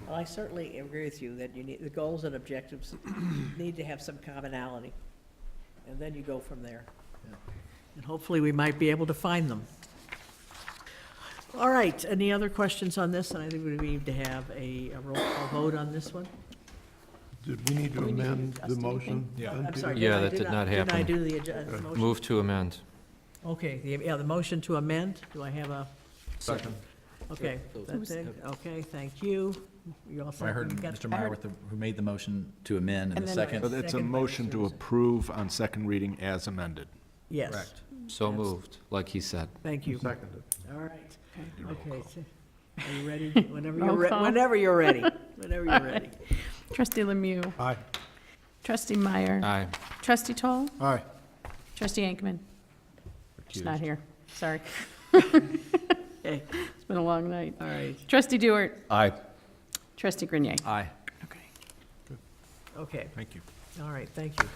Well, I certainly agree with you that the goals and objectives need to have some commonality, and then you go from there. And hopefully we might be able to find them. All right, any other questions on this? And I think we need to have a roll call vote on this one. Did we need to amend the motion? I'm sorry. Yeah, that did not happen. Did I do the motion? Move to amend. Okay, the motion to amend, do I have a? Second. Okay, that's it. Okay, thank you. You all I heard Mr. Meyer who made the motion to amend, and the second. But it's a Second by motion to Mr. approve on second reading as amended. Yes, So moved, like he said. thank you. Seconded. All right. Okay, so are you ready? Whenever Roll you're call. whenever you're ready. Whenever you're ready. Trustee Lemieux. Aye. Trustee Meyer. Aye. Trustee Toll. Aye. Trustee Ankman. She's not here. Sorry. Okay, It's been a long night. all right. Trustee Dewart. Aye. Trustee Grenier. Aye. Okay. Okay, Thank you. all right, thank you.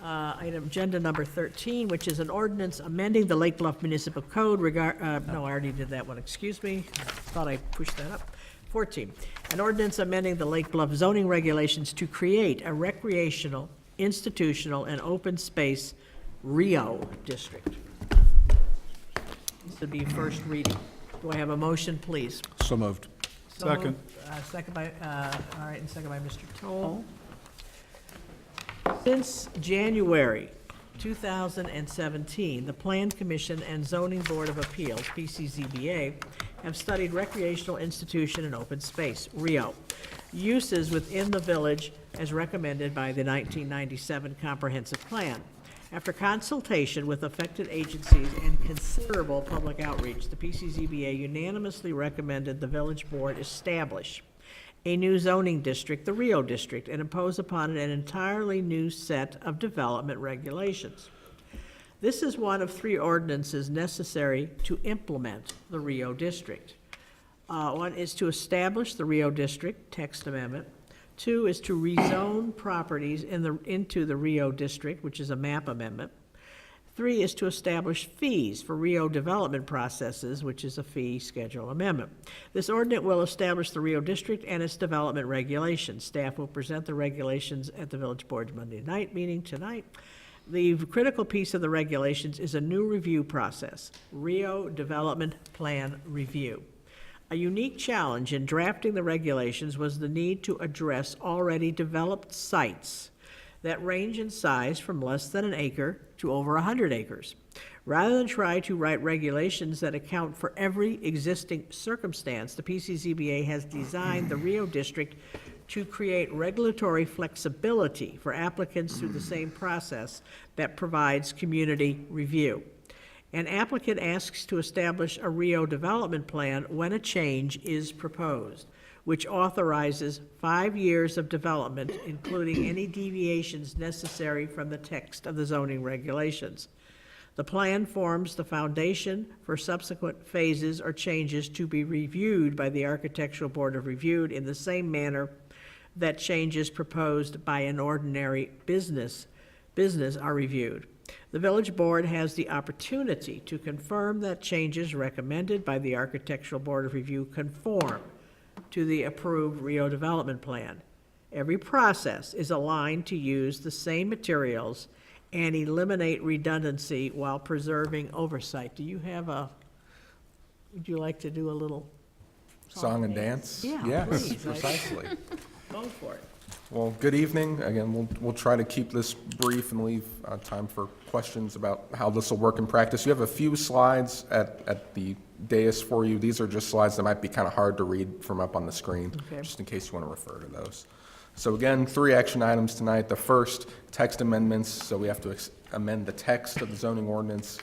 Item agenda number 13, which is an ordinance amending the Lake Bluff Municipal Code no, I already did that one, excuse me. Thought I pushed that up. 14, an ordinance amending the Lake Bluff zoning regulations to create a recreational, institutional, and open space RIO district. This would be first reading. Do I have a motion, please? So moved. So Second. moved. Second by, all right, and second by Mr. Toll. Since January 2017, the Plan Commission and Zoning Board of Appeals, PCZBA, have studied recreational institution and open space, RIO, uses within the village as recommended by the 1997 Comprehensive Plan. After consultation with affected agencies and considerable public outreach, the PCZBA unanimously recommended the village board establish a new zoning district, the RIO district, and impose upon it an entirely new set of development regulations. This is one of 3 ordinances necessary to implement the RIO district. One is to establish the RIO district, text amendment. 2 is to rezone properties into the RIO district, which is a map amendment. 3 is to establish fees for RIO development processes, which is a fee schedule amendment. This ordinance will establish the RIO district and its development regulations. Staff will present the regulations at the village board's Monday night meeting tonight. The critical piece of the regulations is a new review process, RIO Development Plan Review. A unique challenge in drafting the regulations was the need to address already developed sites that range in size from less than an acre to over 100 acres. Rather than try to write regulations that account for every existing circumstance, the PCZBA has designed the RIO district to create regulatory flexibility for applicants through the same process that provides community review. An applicant asks to establish a RIO development plan when a change is proposed, which authorizes 5 years of development, including any deviations necessary from the text of the zoning regulations. The plan forms the foundation for subsequent phases or changes to be reviewed by the Architectural Board of Review in the same manner that changes proposed by an ordinary business are reviewed. The village board has the opportunity to confirm that changes recommended by the Architectural Board of Review conform to the approved RIO development plan. Every process is aligned to use the same materials and eliminate redundancy while preserving oversight. Would you like to do a little Song and dance? Yeah, Yes, please. precisely. Go for it. Well, good evening. Again, we'll try to keep this brief and leave time for questions about how this will work in practice. You have a few slides at the dais for you. These are just slides that might be kind of hard to read from up on the screen, Okay. just in case you want to refer to those. So again, 3 action items tonight. The first, text amendments. So we have to amend the text of the zoning ordinance,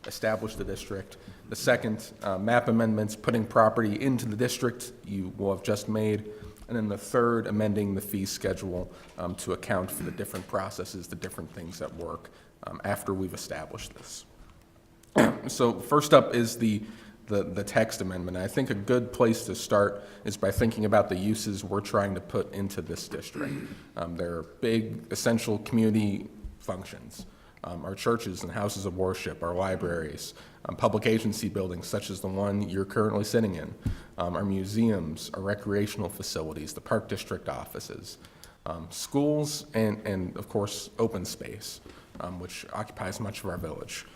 establish the district. The second, map amendments, putting property into the district you will have just made. And then the third, amending the fee schedule to account for the different processes, the different things that work after we've established this. So first up is the text amendment. I think a good place to start is by thinking about the uses we're trying to put into this district. There are big, essential community functions. Our churches and houses of worship, our libraries, public agency buildings such as the one you're currently sitting in, our museums, our recreational facilities, the park district offices, schools, and of course, open space, which occupies much of our village.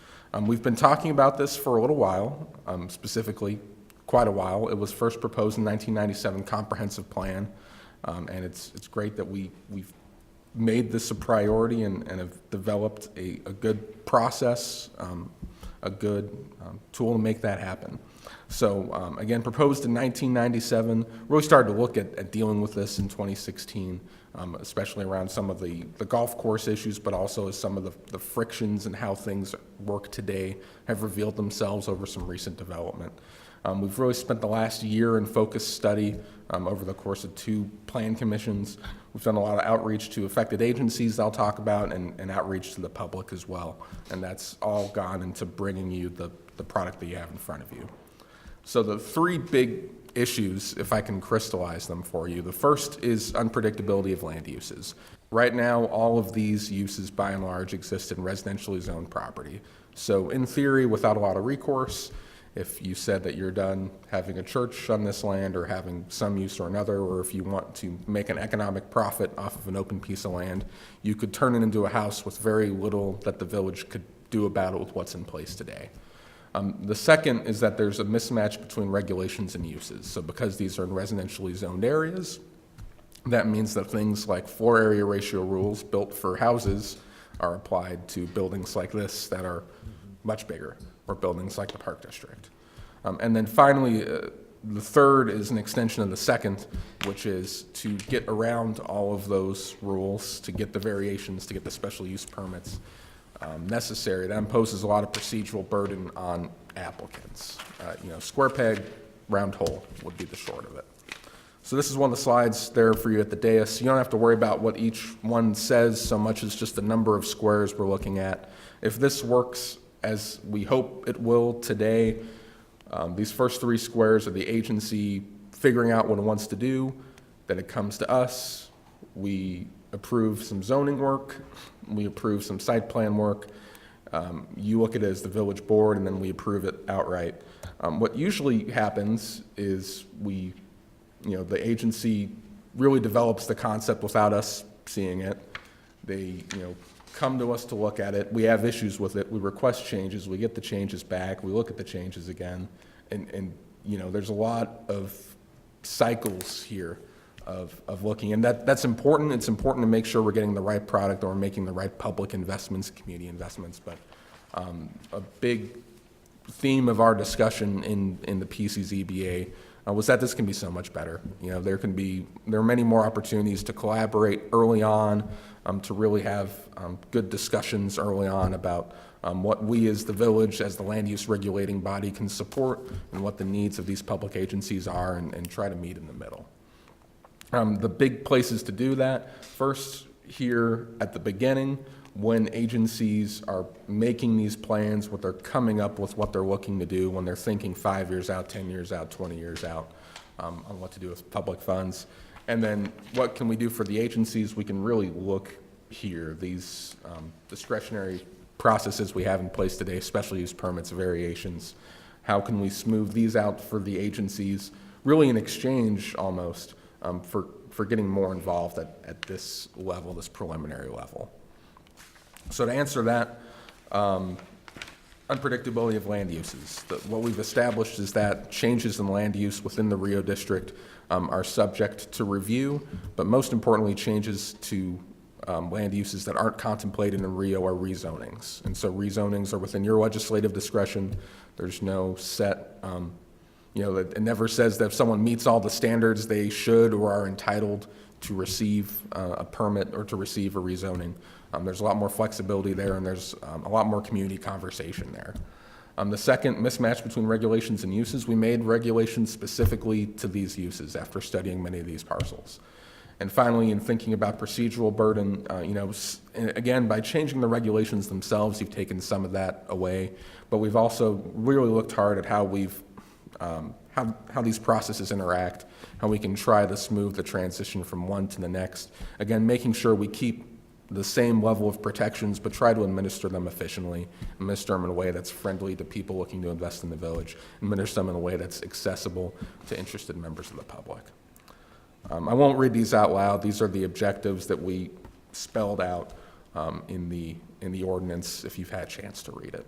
We've been talking about this for a little while, specifically quite a while. It was first proposed in 1997 Comprehensive Plan, and it's great that we've made this a priority and have developed a good process, a good tool to make that happen. So again, proposed in 1997, really started to look at dealing with this in 2016, especially around some of the golf course issues, but also as some of the frictions and how things work today have revealed themselves over some recent development. We've really spent the last year in focused study over the course of 2 plan commissions. We've done a lot of outreach to affected agencies I'll talk about and outreach to the public as well. And that's all gone into bringing you the product that you have in front of you. So the 3 big issues, if I can crystallize them for you. The first is unpredictability of land uses. Right now, all of these uses, by and large, exist in residentially zoned property. So in theory, without a lot of recourse, if you said that you're done having a church on this land or having some use or another, or if you want to make an economic profit off of an open piece of land, you could turn it into a house with very little that the village could do about it with what's in place today. The second is that there's a mismatch between regulations and uses. So because these are in residentially zoned areas, that means that things like floor area ratio rules built for houses are applied to buildings like this that are much bigger, or buildings like the Park District. And then finally, the third is an extension of the second, which is to get around all of those rules, to get the variations, to get the special use permits necessary. That imposes a lot of procedural burden on applicants. Square peg, round hole would be the short of it. So this is one of the slides there for you at the dais. You don't have to worry about what each one says so much as just the number of squares we're looking at. If this works as we hope it will today, these first 3 squares are the agency figuring out what it wants to do. Then it comes to us. We approve some zoning work. We approve some site plan work. You look at it as the village board, and then we approve it outright. What usually happens is the agency really develops the concept without us seeing it. They, come to us to look at it. We have issues with it. We request changes. We get the changes back. We look at the changes again. And there's a lot of cycles here of looking. And that's important. It's important to make sure we're getting the right product or we're making the right public investments, community investments. But a big theme of our discussion in the PCZBA was that this can be so much better. There are many more opportunities to collaborate early on, to really have good discussions early on about what we as the village, as the land use regulating body can support and what the needs of these public agencies are and try to meet in the middle. The big places to do that, first here at the beginning, when agencies are making these plans, what they're coming up with, what they're looking to do, when they're thinking 5 years out, 10 years out, 20 years out on what to do with public funds. And then what can we do for the agencies? We can really look here, these discretionary processes we have in place today, special use permits, variations. How can we smooth these out for the agencies, really in exchange almost for getting more involved at this level, this preliminary level. So to answer that, unpredictability of land uses. What we've established is that changes in land use within the Rio District are subject to review, but most importantly, changes to land uses that aren't contemplated in Rio are rezonings. And so rezonings are within your legislative discretion. There's no set, it never says that if someone meets all the standards, they should or are entitled to receive a permit or to receive a rezoning. There's a lot more flexibility there, and there's a lot more community conversation there. The second, mismatch between regulations and uses. We made regulations specifically to these uses after studying many of these parcels. And finally, in thinking about procedural burden, again, by changing the regulations themselves, you've taken some of that away. But we've also really looked hard at how we've how these processes interact, how we can try to smooth the transition from one to the next. Again, making sure we keep the same level of protections, but try to administer them efficiently, administer them in a way that's friendly to people looking to invest in the village, administer them in a way that's accessible to interested members of the public. I won't read these out loud. These are the objectives that we spelled out in the ordinance if you've had a chance to read it.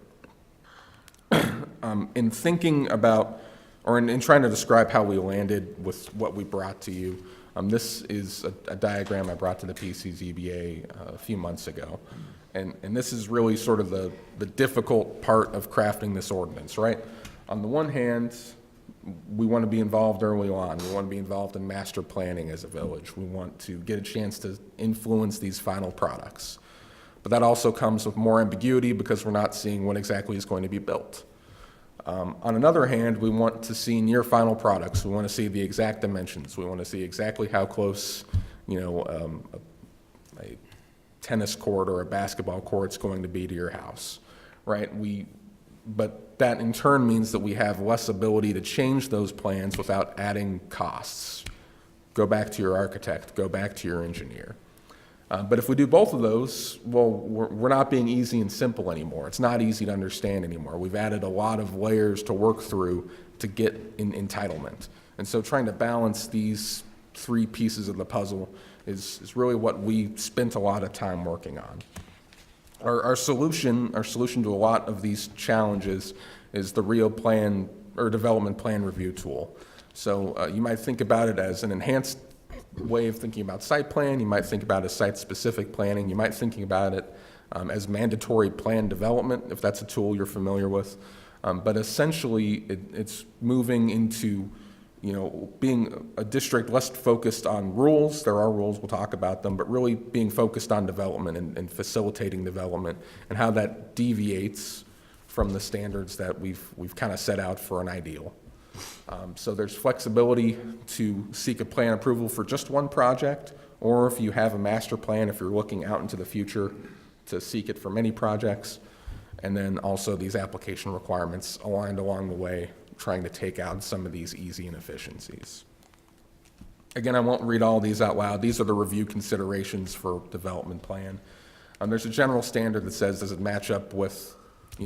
In thinking about, or in trying to describe how we landed with what we brought to you, this is a diagram I brought to the PCZBA a few months ago. And this is really sort of the difficult part of crafting this ordinance, right? On the one hand, we want to be involved early on. We want to be involved in master planning as a village. We want to get a chance to influence these final products. But that also comes with more ambiguity because we're not seeing what exactly is going to be built. On another hand, we want to see near final products. We want to see the exact dimensions. We want to see exactly how close, a tennis court or a basketball court is going to be to your house, right? But that in turn means that we have less ability to change those plans without adding costs. Go back to your architect, go back to your engineer. But if we do both of those, well, we're not being easy and simple anymore. It's not easy to understand anymore. We've added a lot of layers to work through to get in entitlement. And so trying to balance these three pieces of the puzzle is really what we spent a lot of time working on. Our solution to a lot of these challenges is the REAL plan or development plan review tool. So you might think about it as an enhanced way of thinking about site plan. You might think about it as site-specific planning. You might thinking about it as mandatory plan development, if that's a tool you're familiar with. But essentially, it's moving into, being a district less focused on rules. There are rules, we'll talk about them, but really being focused on development and facilitating development and how that deviates from the standards that we've kind of set out for an ideal. So there's flexibility to seek a plan approval for just one project, or if you have a master plan, if you're looking out into the future, to seek it for many projects. And then also these application requirements aligned along the way, trying to take out some of these easy inefficiencies. Again, I won't read all these out loud. These are the review considerations for development plan. There's a general standard that says, does it match up with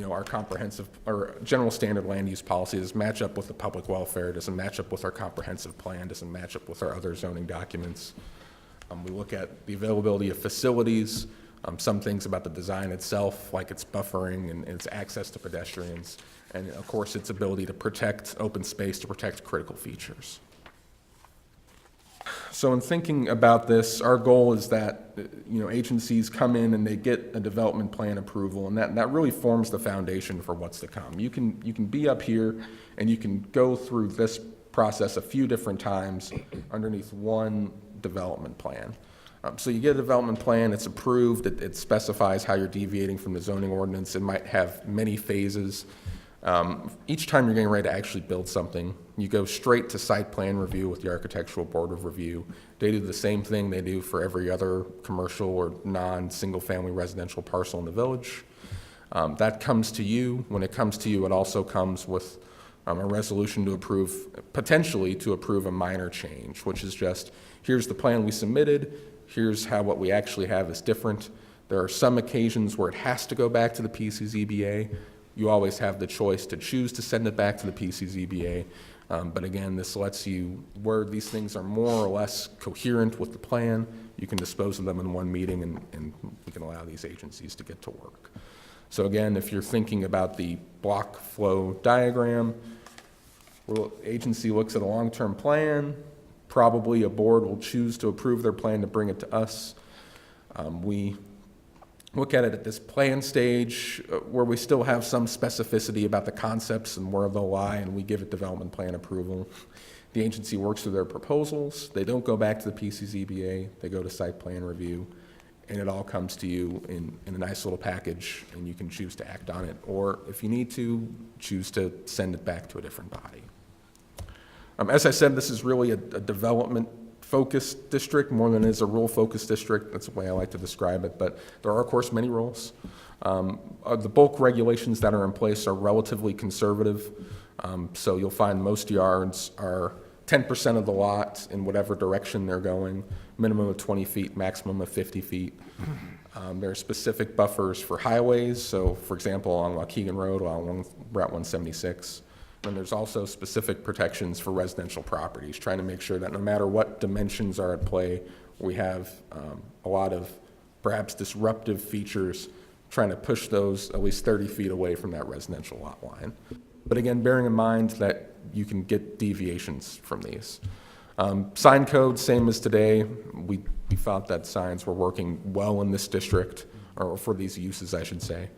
our comprehensive or general standard land use policy? Does it match up with the public welfare? Does it match up with our comprehensive plan? Does it match up with our other zoning documents? We look at the availability of facilities, some things about the design itself, like its buffering and its access to pedestrians, and of course its ability to protect open space, to protect critical features. So in thinking about this, our goal is that agencies come in and they get a development plan approval, and that really forms the foundation for what's to come. You can be up here and you can go through this process a few different times underneath one development plan. So you get a development plan, it's approved, it specifies how you're deviating from the zoning ordinance. It might have many phases. Each time you're getting ready to actually build something, you go straight to site plan review with the Architectural Board of Review. They do the same thing they do for every other commercial or non-single family residential parcel in the village. That comes to you. When it comes to you, it also comes with a resolution to approve, potentially to approve a minor change, which is just, here's the plan we submitted, here's how what we actually have is different. There are some occasions where it has to go back to the PCZBA. You always have the choice to choose to send it back to the PCZBA. But again, this lets you, where these things are more or less coherent with the plan, you can dispose of them in one meeting and we can allow these agencies to get to work. So again, if you're thinking about the block flow diagram, well, agency looks at a long-term plan, probably a board will choose to approve their plan to bring it to us. We look at it at this plan stage where we still have some specificity about the concepts and where they'll lie, and we give it development plan approval. The agency works through their proposals. They don't go back to the PCZBA. They go to site plan review, and it all comes to you in a nice little package, and you can choose to act on it, or if you need to, choose to send it back to a different body. As I said, this is really a development-focused district more than it is a rural-focused district. That's the way I like to describe it, but there are, of course, many rules. The bulk regulations that are in place are relatively conservative, so you'll find most yards are 10% of the lot in whatever direction they're going, minimum of 20 feet, maximum of 50 feet. There are specific buffers for highways, so for example, along Waukegan Road, along Route 176. And there's also specific protections for residential properties, trying to make sure that no matter what dimensions are at play, we have a lot of perhaps disruptive features, trying to push those at least 30 feet away from that residential lot line. But again, bearing in mind that you can get deviations from these. Sign code, same as today. We thought that signs were working well in this district, or for these uses, I should say.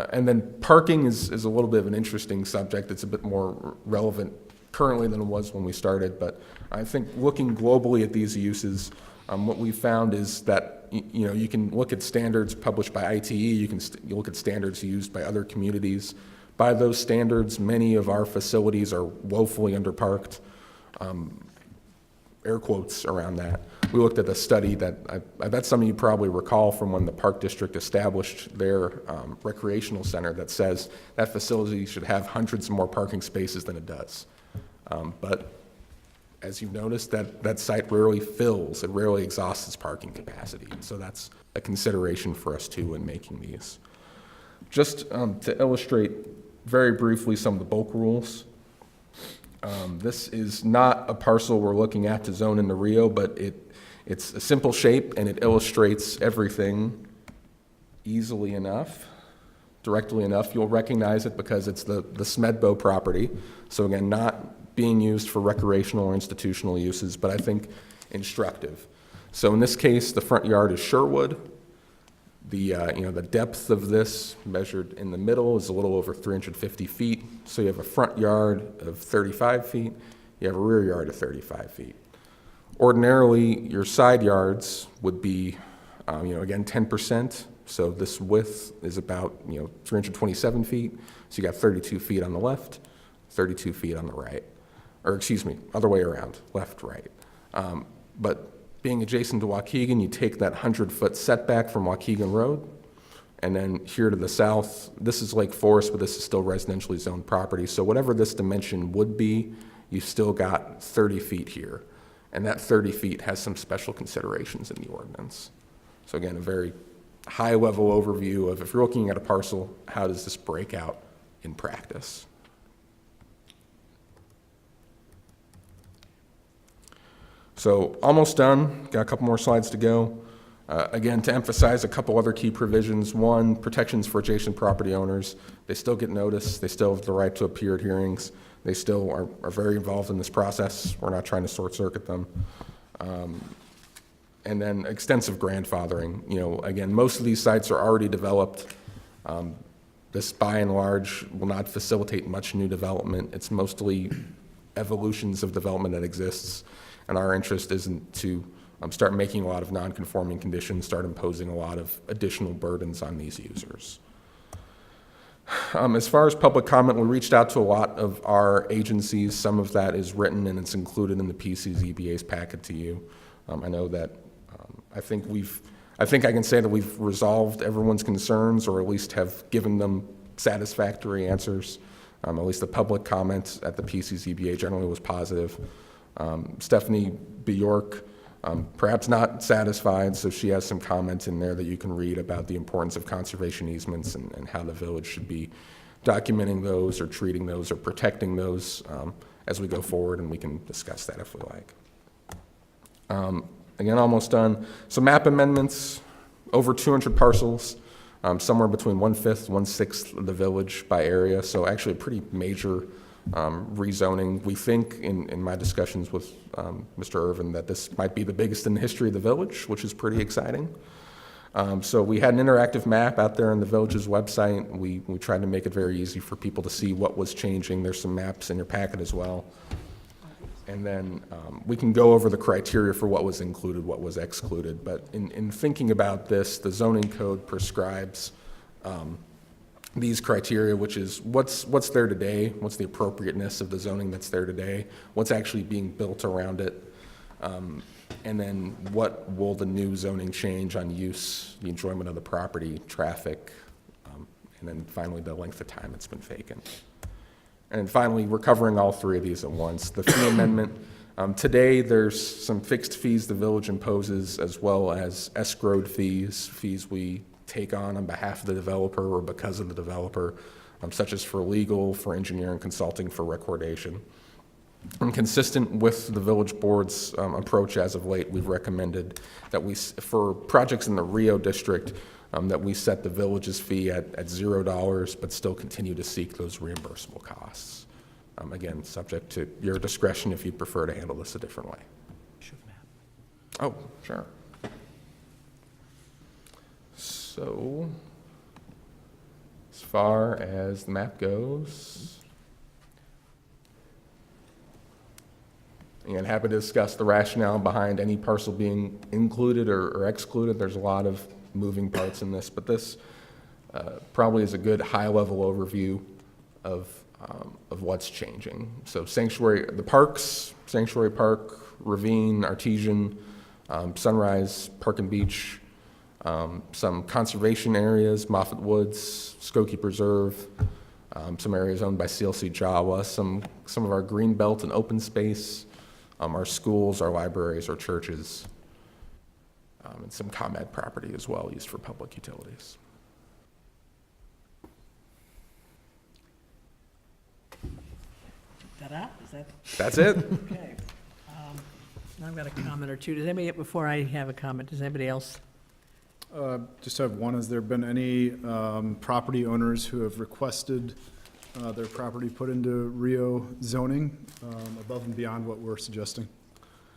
And then parking is a little bit of an interesting subject. It's a bit more relevant currently than it was when we started, but I think looking globally at these uses, what we found is that you can look at standards published by ITE, you look at standards used by other communities. By those standards, many of our facilities are woefully underparked, air quotes around that. we looked at a study that I bet some of you probably recall from when the Park District established their recreational center that says that facility should have hundreds more parking spaces than it does. But as you've noticed, that site rarely fills, it rarely exhausts its parking capacity. So that's a consideration for us too when making these. Just to illustrate very briefly some of the bulk rules. This is not a parcel we're looking at to zone into Rio, but it's a simple shape and it illustrates everything easily enough, directly enough. You'll recognize it because it's the Smedbo property. So again, not being used for recreational or institutional uses, but I think instructive. So in this case, the front yard is Sherwood. The depth of this measured in the middle is a little over 350 feet. So you have a front yard of 35 feet, you have a rear yard of 35 feet. Ordinarily, your side yards would be, again, 10%. So this width is about, 327 feet. So you got 32 feet on the left, 32 feet on the right. Or excuse me, other way around, left, right. But being adjacent to Waukegan, you take that 100-foot setback from Waukegan Road, and then here to the south, this is Lake Forest, but this is still residentially zoned property. So whatever this dimension would be, you've still got 30 feet here. And that 30 feet has some special considerations in the ordinance. So again, a very high-level overview of if you're looking at a parcel, how does this break out in practice? So almost done, got a couple more slides to go. Again, to emphasize a couple other key provisions. One, protections for adjacent property owners. They still get notice, they still have the right to appear at hearings. They still are very involved in this process. We're not trying to short circuit them. And then extensive grandfathering. Again, most of these sites are already developed. This by and large will not facilitate much new development. It's mostly evolutions of development that exists. And our interest isn't to start making a lot of non-conforming conditions, start imposing a lot of additional burdens on these users. As far as public comment, we reached out to a lot of our agencies. Some of that is written and it's included in the PCZBA's packet to you. I know that I think I can say that we've resolved everyone's concerns, or at least have given them satisfactory answers. At least the public comment at the PCZBA generally was positive. Stephanie Bjork, perhaps not satisfied, so she has some comments in there that you can read about the importance of conservation easements and how the village should be documenting those or treating those or protecting those as we go forward, and we can discuss that if we like. Again, almost done. So map amendments, over 200 parcels, somewhere between 1/5, 1/6 of the village by area, so actually a pretty major rezoning. We think, in my discussions with Mr. Irvin, that this might be the biggest in the history of the village, which is pretty exciting. So we had an interactive map out there on the village's website. We tried to make it very easy for people to see what was changing. There's some maps in your packet as well. And then we can go over the criteria for what was included, what was excluded. But in thinking about this, the zoning code prescribes these criteria, which is what's there today, what's the appropriateness of the zoning that's there today, what's actually being built around it, and then what will the new zoning change on use, the enjoyment of the property, traffic, and then finally the length of time it's been vacant. And finally, we're covering all three of these at once. The fee amendment, today there's some fixed fees the village imposes, as well as escrowed fees we take on behalf of the developer or because of the developer, such as for legal, for engineering, consulting, for recordation. And consistent with the village board's approach as of late, we've recommended that for projects in the Rio district, that we set the village's fee at $0, but still continue to seek those reimbursable costs. Again, subject to your discretion if you prefer to handle this a different way. Oh, sure. So, as far as the map goes, again, happy to discuss the rationale behind any parcel being included or excluded. There's a lot of moving parts in this, but this probably is a good high-level overview of what's changing. So sanctuary, the parks, Sanctuary Park, Ravine, Artesian, Sunrise, Park and Beach, some conservation areas, Moffett Woods, Skokie Preserve, some areas owned by CLC Jawa, some of our green belt and open space, our schools, our libraries, our churches, and some ComEd property as well used for public utilities. Ta-da, is that? That's it. Okay. I've got a comment or two. Does anybody, before I have a comment, does anybody else? Just have one. Has there been any property owners who have requested their property put into Rio zoning above and beyond what we're suggesting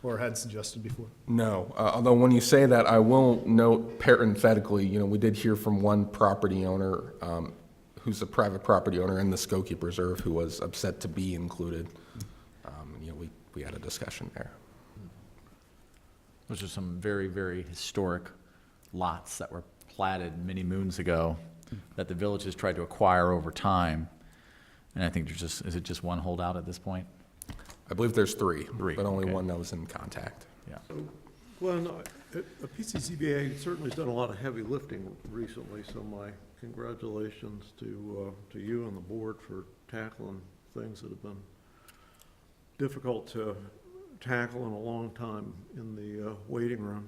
or had suggested before? No, although when you say that, I will note parenthetically, we did hear from one property owner who's a private property owner in the Skokie Preserve who was upset to be included. We had a discussion there. Those are some very, very historic lots that were platted many moons ago that the village has tried to acquire over time. And I think is it just one holdout at this point? I believe there's three, but only okay. one that was in contact. Yeah. Glenn, a PCCBA certainly has done a lot of heavy lifting recently, so my congratulations to you and the board for tackling things that have been difficult to tackle in a long time in the waiting room.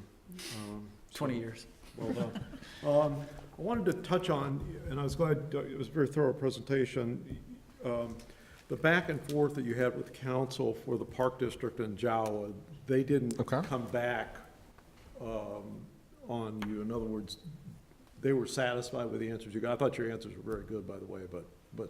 20 years. Well done. I wanted to touch on, and I was glad, it was a very thorough presentation, the back and forth that you had with council for the Park District and Jawa. They didn't come back on you. In other words, they were satisfied with the answers you got. I thought your answers were very good, by the way, but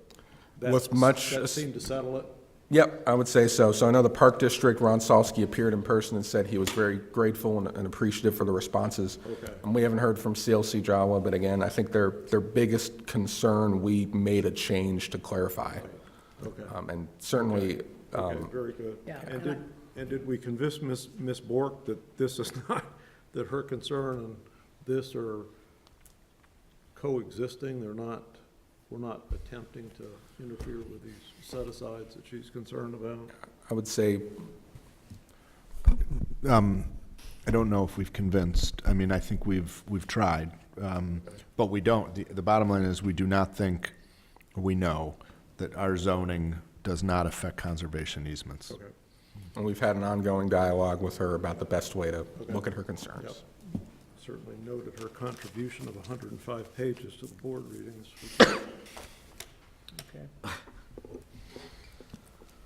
that seemed to settle it. Yep, I would say so. So I know the Park District, Ron Salsky appeared in person and said he was very grateful and appreciative for the responses. Okay. And we haven't heard from CLC Jawa, but again, I think their biggest concern, we made a change to clarify. Okay. And certainly. Okay, very good. Yeah. And did we convince Ms. Bork that this is not, that her concern and this are coexisting? We're not attempting to interfere with these set-asides that she's concerned about? I would say, I don't know if we've convinced. I mean, I think we've tried, but we don't. The bottom line is we do not think, we know, that our zoning does not affect conservation easements. Okay. and we've had an ongoing dialogue with her about the best way to look at her concerns. Yep. Certainly noted her contribution of 105 pages to the board readings. Okay.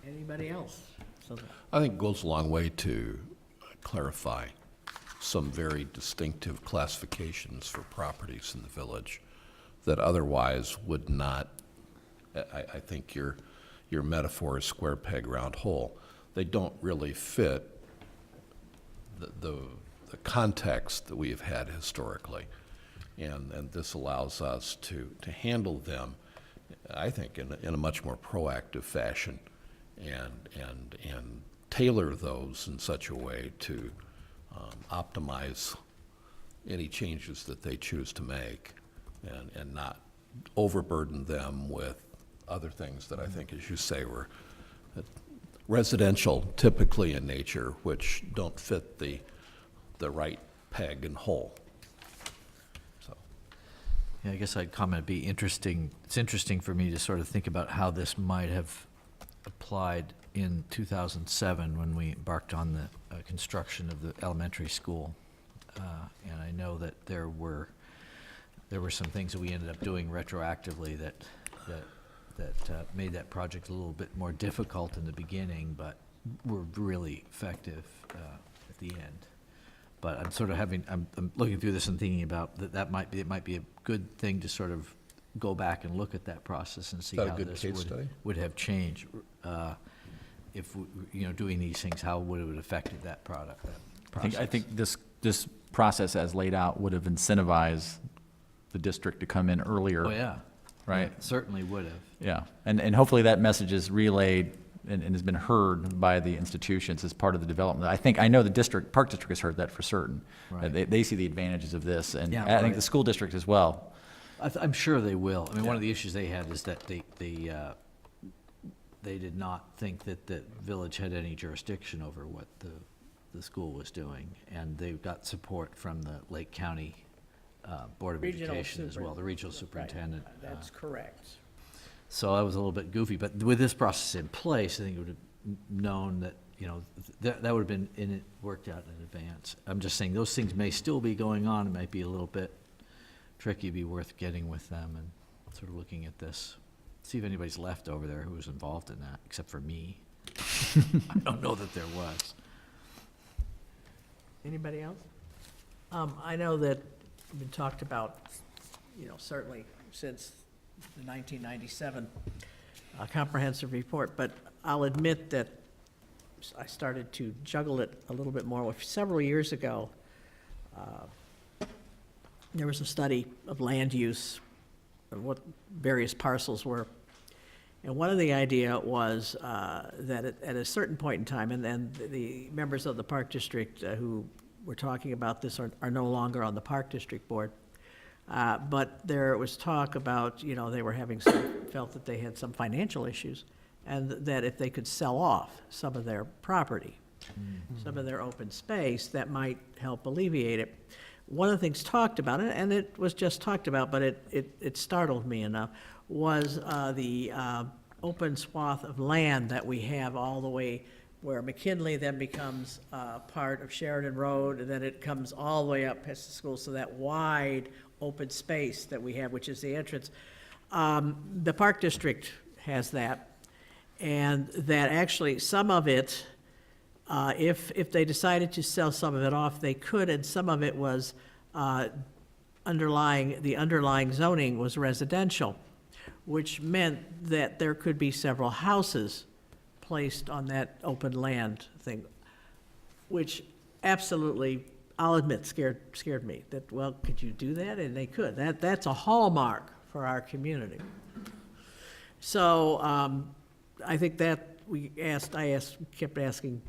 Anybody else? I think it goes a long way to clarify some very distinctive classifications for properties in the village that otherwise would not, I think your metaphor is square peg, round hole. They don't really fit the context that we have had historically. And this allows us to handle them, I think, in a much more proactive fashion and tailor those in such a way to optimize any changes that they choose to make and not overburden them with other things that I think, as you say, were residential typically in nature, which don't fit the right peg and hole. So, Yeah, I guess I'd comment it'd be interesting. It's interesting for me to sort of think about how this might have applied in 2007 when we embarked on the construction of the elementary school. And I know that there were some things that we ended up doing retroactively that made that project a little bit more difficult in the beginning, but were really effective at the end. But I'm sort of I'm looking through this and thinking about it might be a good thing to sort of go back and look at that process and see Is that a how good this case study? would have changed. If, doing these things, how would it have affected that product, that process? I think this process as laid out would have incentivized the district to come in earlier. Oh, yeah. Right? Yeah, certainly would have. Yeah, and hopefully that message is relayed and has been heard by the institutions as part of the development. I know the Park District has heard that for certain. Right. They see the advantages of this, and Yeah, I think right. the school district as well. I'm sure they will. I mean, one of the issues they had is that they did not think that the village had any jurisdiction over what the the school was doing, and they got support from the Lake County Board of Regional Education as well, the regional Right. superintendent. That's correct. So I was a little bit goofy, but with this process in place, I think it would have known that, you know, that would have been worked out in advance. I'm just saying, those things may still be going on, it might be a little bit tricky, be worth getting with them and sort of looking at this. See if anybody's left over there who was involved in that, except for me. I don't know that there was. Anybody else? I know that it's been talked about, you know, certainly since the 1997 comprehensive report, but I'll admit that I started to juggle it a little bit more. Several years ago, there was a study of land use and what various parcels were. And one of the idea was that at a certain point in time, and then the members of the Park District who were talking about this are no longer on the Park District Board. But there was talk about, you know, they were felt that they had some financial issues, and that if they could sell off some of their property, some of their open space, that might help alleviate it. One of the things talked about, and it was just talked about, but it startled me enough, was the open swath of land that we have all the way where McKinley then becomes part of Sheridan Road, and then it comes all the way up past the school, so that wide open space that we have, which is the entrance. The Park District has that, and that actually some of it, if they decided to sell some of it off, they could, and some of it was the underlying zoning was residential, which meant that there could be several houses placed on that open land thing, which absolutely, I'll admit, scared me. That, well, could you do that? And they could. That's a hallmark for our community. So I think that kept asking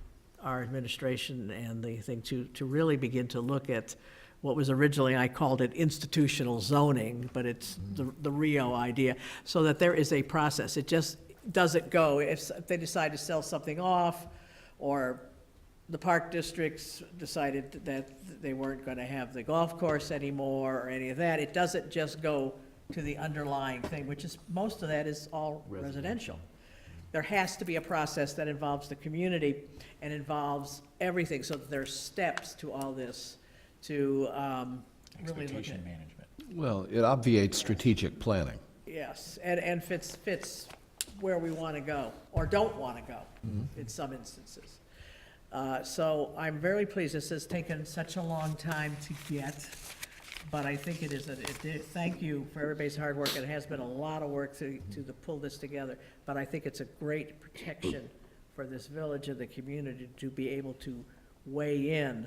our administration and the thing to really begin to look at what was originally, I called it institutional zoning, but it's the Rio idea, so that there is a process. It just doesn't go, if they decide to sell something off, or the park districts decided that they weren't going to have the golf course anymore or any of that, it doesn't just go to the underlying thing, which is, most of that is all residential. There has to be a process that involves the community and involves everything, so that there's steps to all this to really look at. management. Well, it obviates strategic planning. Yes, and fits where we want to go, or don't want to go, in some instances. So I'm very pleased. This has taken such a long time to get, but I think thank you for everybody's hard work. It has been a lot of work to pull this together, but I think it's a great protection for this village and the community to be able to weigh in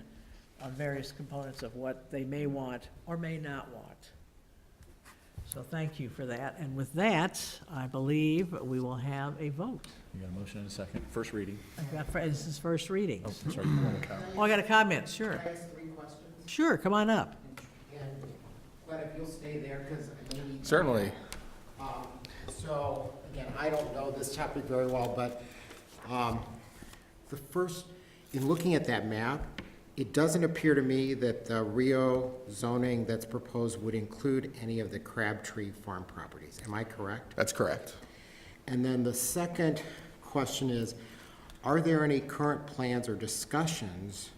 on various components of what they may want or may not want. So thank you for that. And with that, I believe we will have a vote. You got a motion and a second. First reading. This is first reading. Oh, I'm sorry. You want to comment? Oh, I got a comment, sure. Can I ask 3 questions? Sure, come on up. And Glenn, if you'll stay there, because I may need. Certainly. So, again, I don't know this topic very well, but the first, in looking at that map, it doesn't appear to me that the Rio zoning that's proposed would include any of the Crabtree Farm properties. Am I correct? That's correct. And then the second question is, are there any current plans or discussions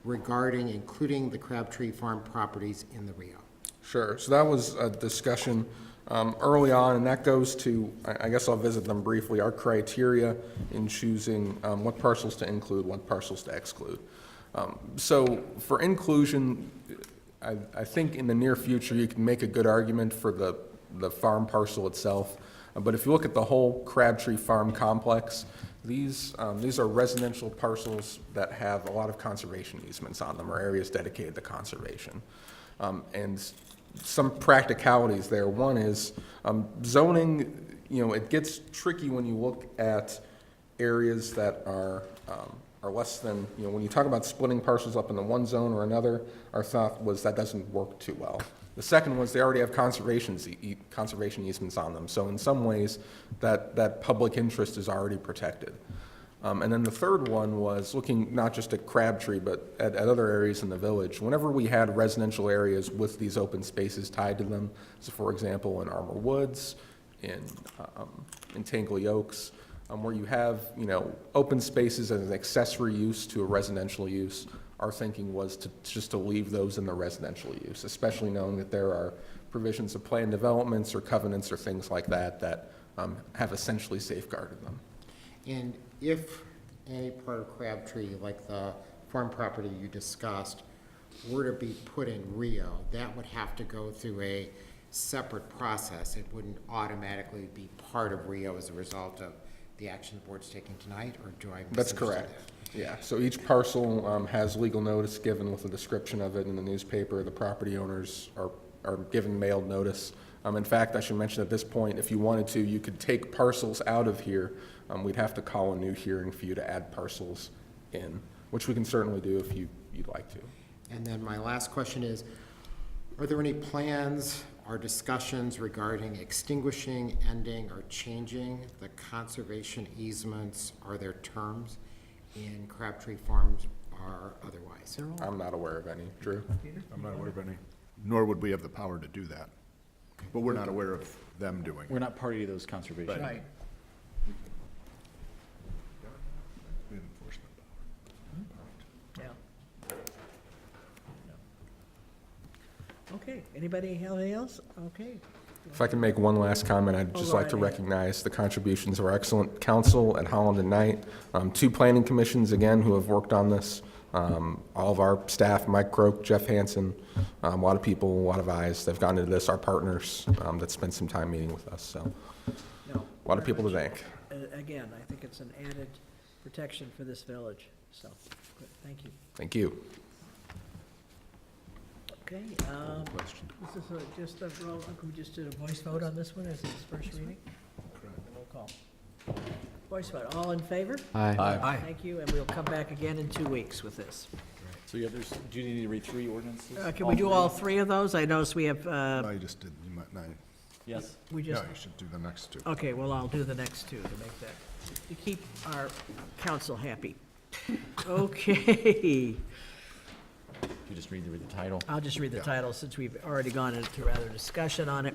regarding including the Crabtree Farm properties in the Rio? Sure. So that was a discussion early on, and that goes to, I guess I'll visit them briefly, our criteria in choosing what parcels to include, what parcels to exclude. So for inclusion, I think in the near future, you can make a good argument for the farm parcel itself. But if you look at the whole Crabtree Farm complex, these are residential parcels that have a lot of conservation easements on them, or areas dedicated to conservation. And some practicalities there. One is zoning, it gets tricky when you look at areas that are less than, when you talk about splitting parcels up into one zone or another, our thought was that doesn't work too well. The second was they already have conservation easements on them, so in some ways that public interest is already protected. And then the third one was looking not just at Crabtree, but at other areas in the village. Whenever we had residential areas with these open spaces tied to them, so for example, in Armor Woods, in Tangley Oaks, where you have, open spaces as an accessory use to a residential use, our thinking was to leave those in the residential use, especially knowing that there are provisions of planned developments or covenants or things like that that have essentially safeguarded them. And if any part of Crabtree, like the farm property you discussed, were to be put in Rio, that would have to go through a separate process. It wouldn't automatically be part of Rio as a result of the action the board's taking tonight, or do I misunderstand that? That's correct. Yeah, so each parcel has legal notice given with a description of it in the newspaper. The property owners are given mailed notice. In fact, I should mention at this point, if you wanted to, you could take parcels out of here. We'd have to call a new hearing for you to add parcels in, which we can certainly do if you'd like to. And then my last question is, are there any plans or discussions regarding extinguishing, ending, or changing the conservation easements or their terms in Crabtree Farms or otherwise? I'm not aware of any. Drew? I'm not aware of any, nor would we have the power to do that. But we're not aware of them doing We're it. not party to those conservation. Right. We have enforcement power. Yeah. Okay, anybody have anything else? Okay. If I can make one last comment, I'd just go like to right ahead. recognize the contributions of our excellent council at Holland and Knight, 2 planning commissions, again, who have worked on this, all of our staff, Mike Croak, Jeff Hansen, a lot of people, a lot of eyes that have gone into this, our partners that spent some time meeting with us, so No, a lot of very people to much. thank. Again, I think it's an added protection for this village, so, good, thank you. Thank you. Okay, this is just a roll, can we just do a voice vote on this one as its first reading? Roll call. Voice vote, all in favor? Aye. Thank you, and we'll come back again in 2 weeks with this. So do you need to read 3 ordinances? Can we do all 3 of those? I noticed we have, No, you just did, you might, no, Yes. we no, just, you should do the next 2. okay, well, I'll do the next 2 to make that, to keep our council happy. Okay. You just read the title. I'll just read the Yeah. title since we've already gone into rather discussion on it.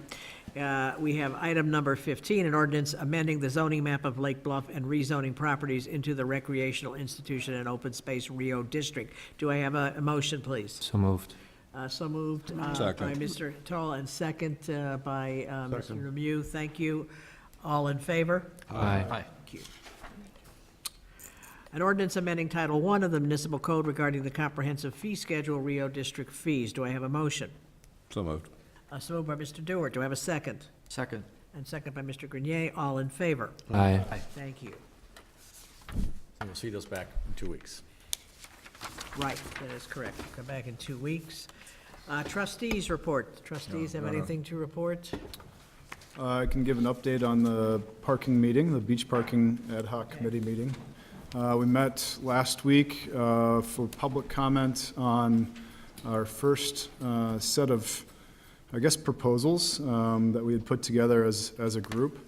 We have item number 15, an ordinance amending the zoning map of Lake Bluff and rezoning properties into the recreational institution and open space Rio District. Do I have a motion, please? So moved. So moved by Mr. Toll and second by Mr. Lemieux. Thank you. All in favor? Aye. Thank you. An ordinance amending Title I of the Municipal Code regarding the comprehensive fee schedule, Rio District fees. Do I have a motion? So moved. So moved by Mr. Dewar. Do I have a second? Second. And second by Mr. Grenier. All in favor? Aye. Thank you. And we'll see those back in 2 weeks. Right, that is correct. Come back in 2 weeks. Trustees report. Trustees have anything to report? I can give an update on the parking meeting, the beach parking ad hoc committee meeting. We met last week for public comment on our first set of, I guess, proposals that we had put together as a group.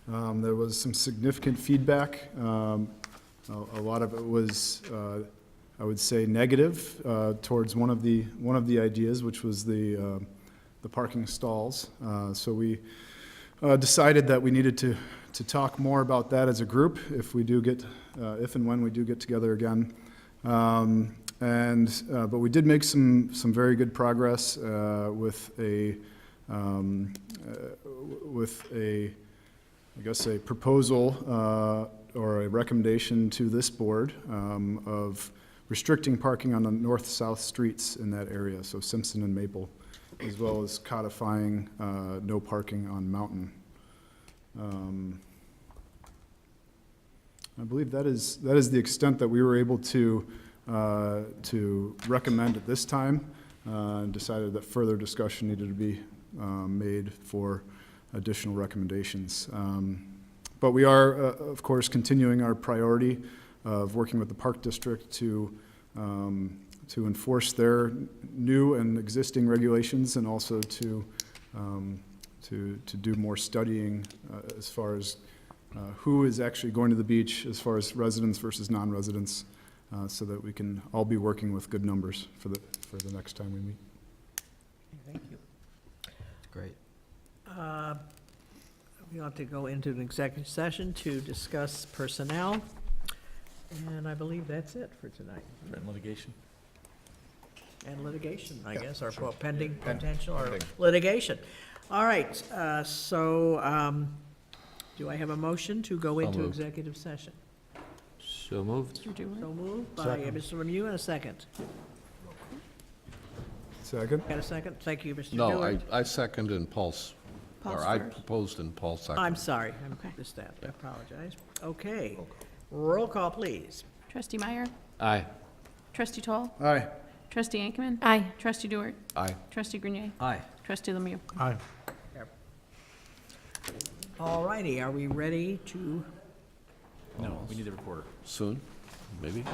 There was some significant feedback. A lot of it was, I would say, negative towards one of the ideas, which was the parking stalls. So we decided that we needed to talk more about that as a group if we do get, if and when we do get together again. But we did make some very good progress with a, I guess, a proposal or a recommendation to this board of restricting parking on the north-south streets in that area, so Simpson and Maple, as well as codifying no parking on Mountain. I believe that is the extent that we were able to recommend at this time, and decided that further discussion needed to be made for additional recommendations. But we are, of course, continuing our priority of working with the Park District to enforce their new and existing regulations, and also to do more studying as far as who is actually going to the beach as far as residents versus non-residents, so that we can all be working with good numbers for the next time we meet. Thank you. Great. We ought to go into an executive session to discuss personnel, and I believe that's it for tonight. Litigation. And litigation, I guess, or pending potential or litigation. All right, do I have a motion to go into moved. executive session? So moved. So moved by Mr. Lemieux, and a second. Second? Got a second? Thank you, Mr. No, Dewar. I second and Paul's, Paul's or I first. proposed and Paul seconded. I'm sorry, I missed that, I apologize. Okay, roll call, please. Trustee Meyer? Aye. Trustee Toll? Aye. Trustee Ankman? Aye. Trustee Dewar? Aye. Trustee Grenier? Aye. Trustee Lemieux? Aye. All righty, are we ready to? No, we need the reporter. Soon, maybe?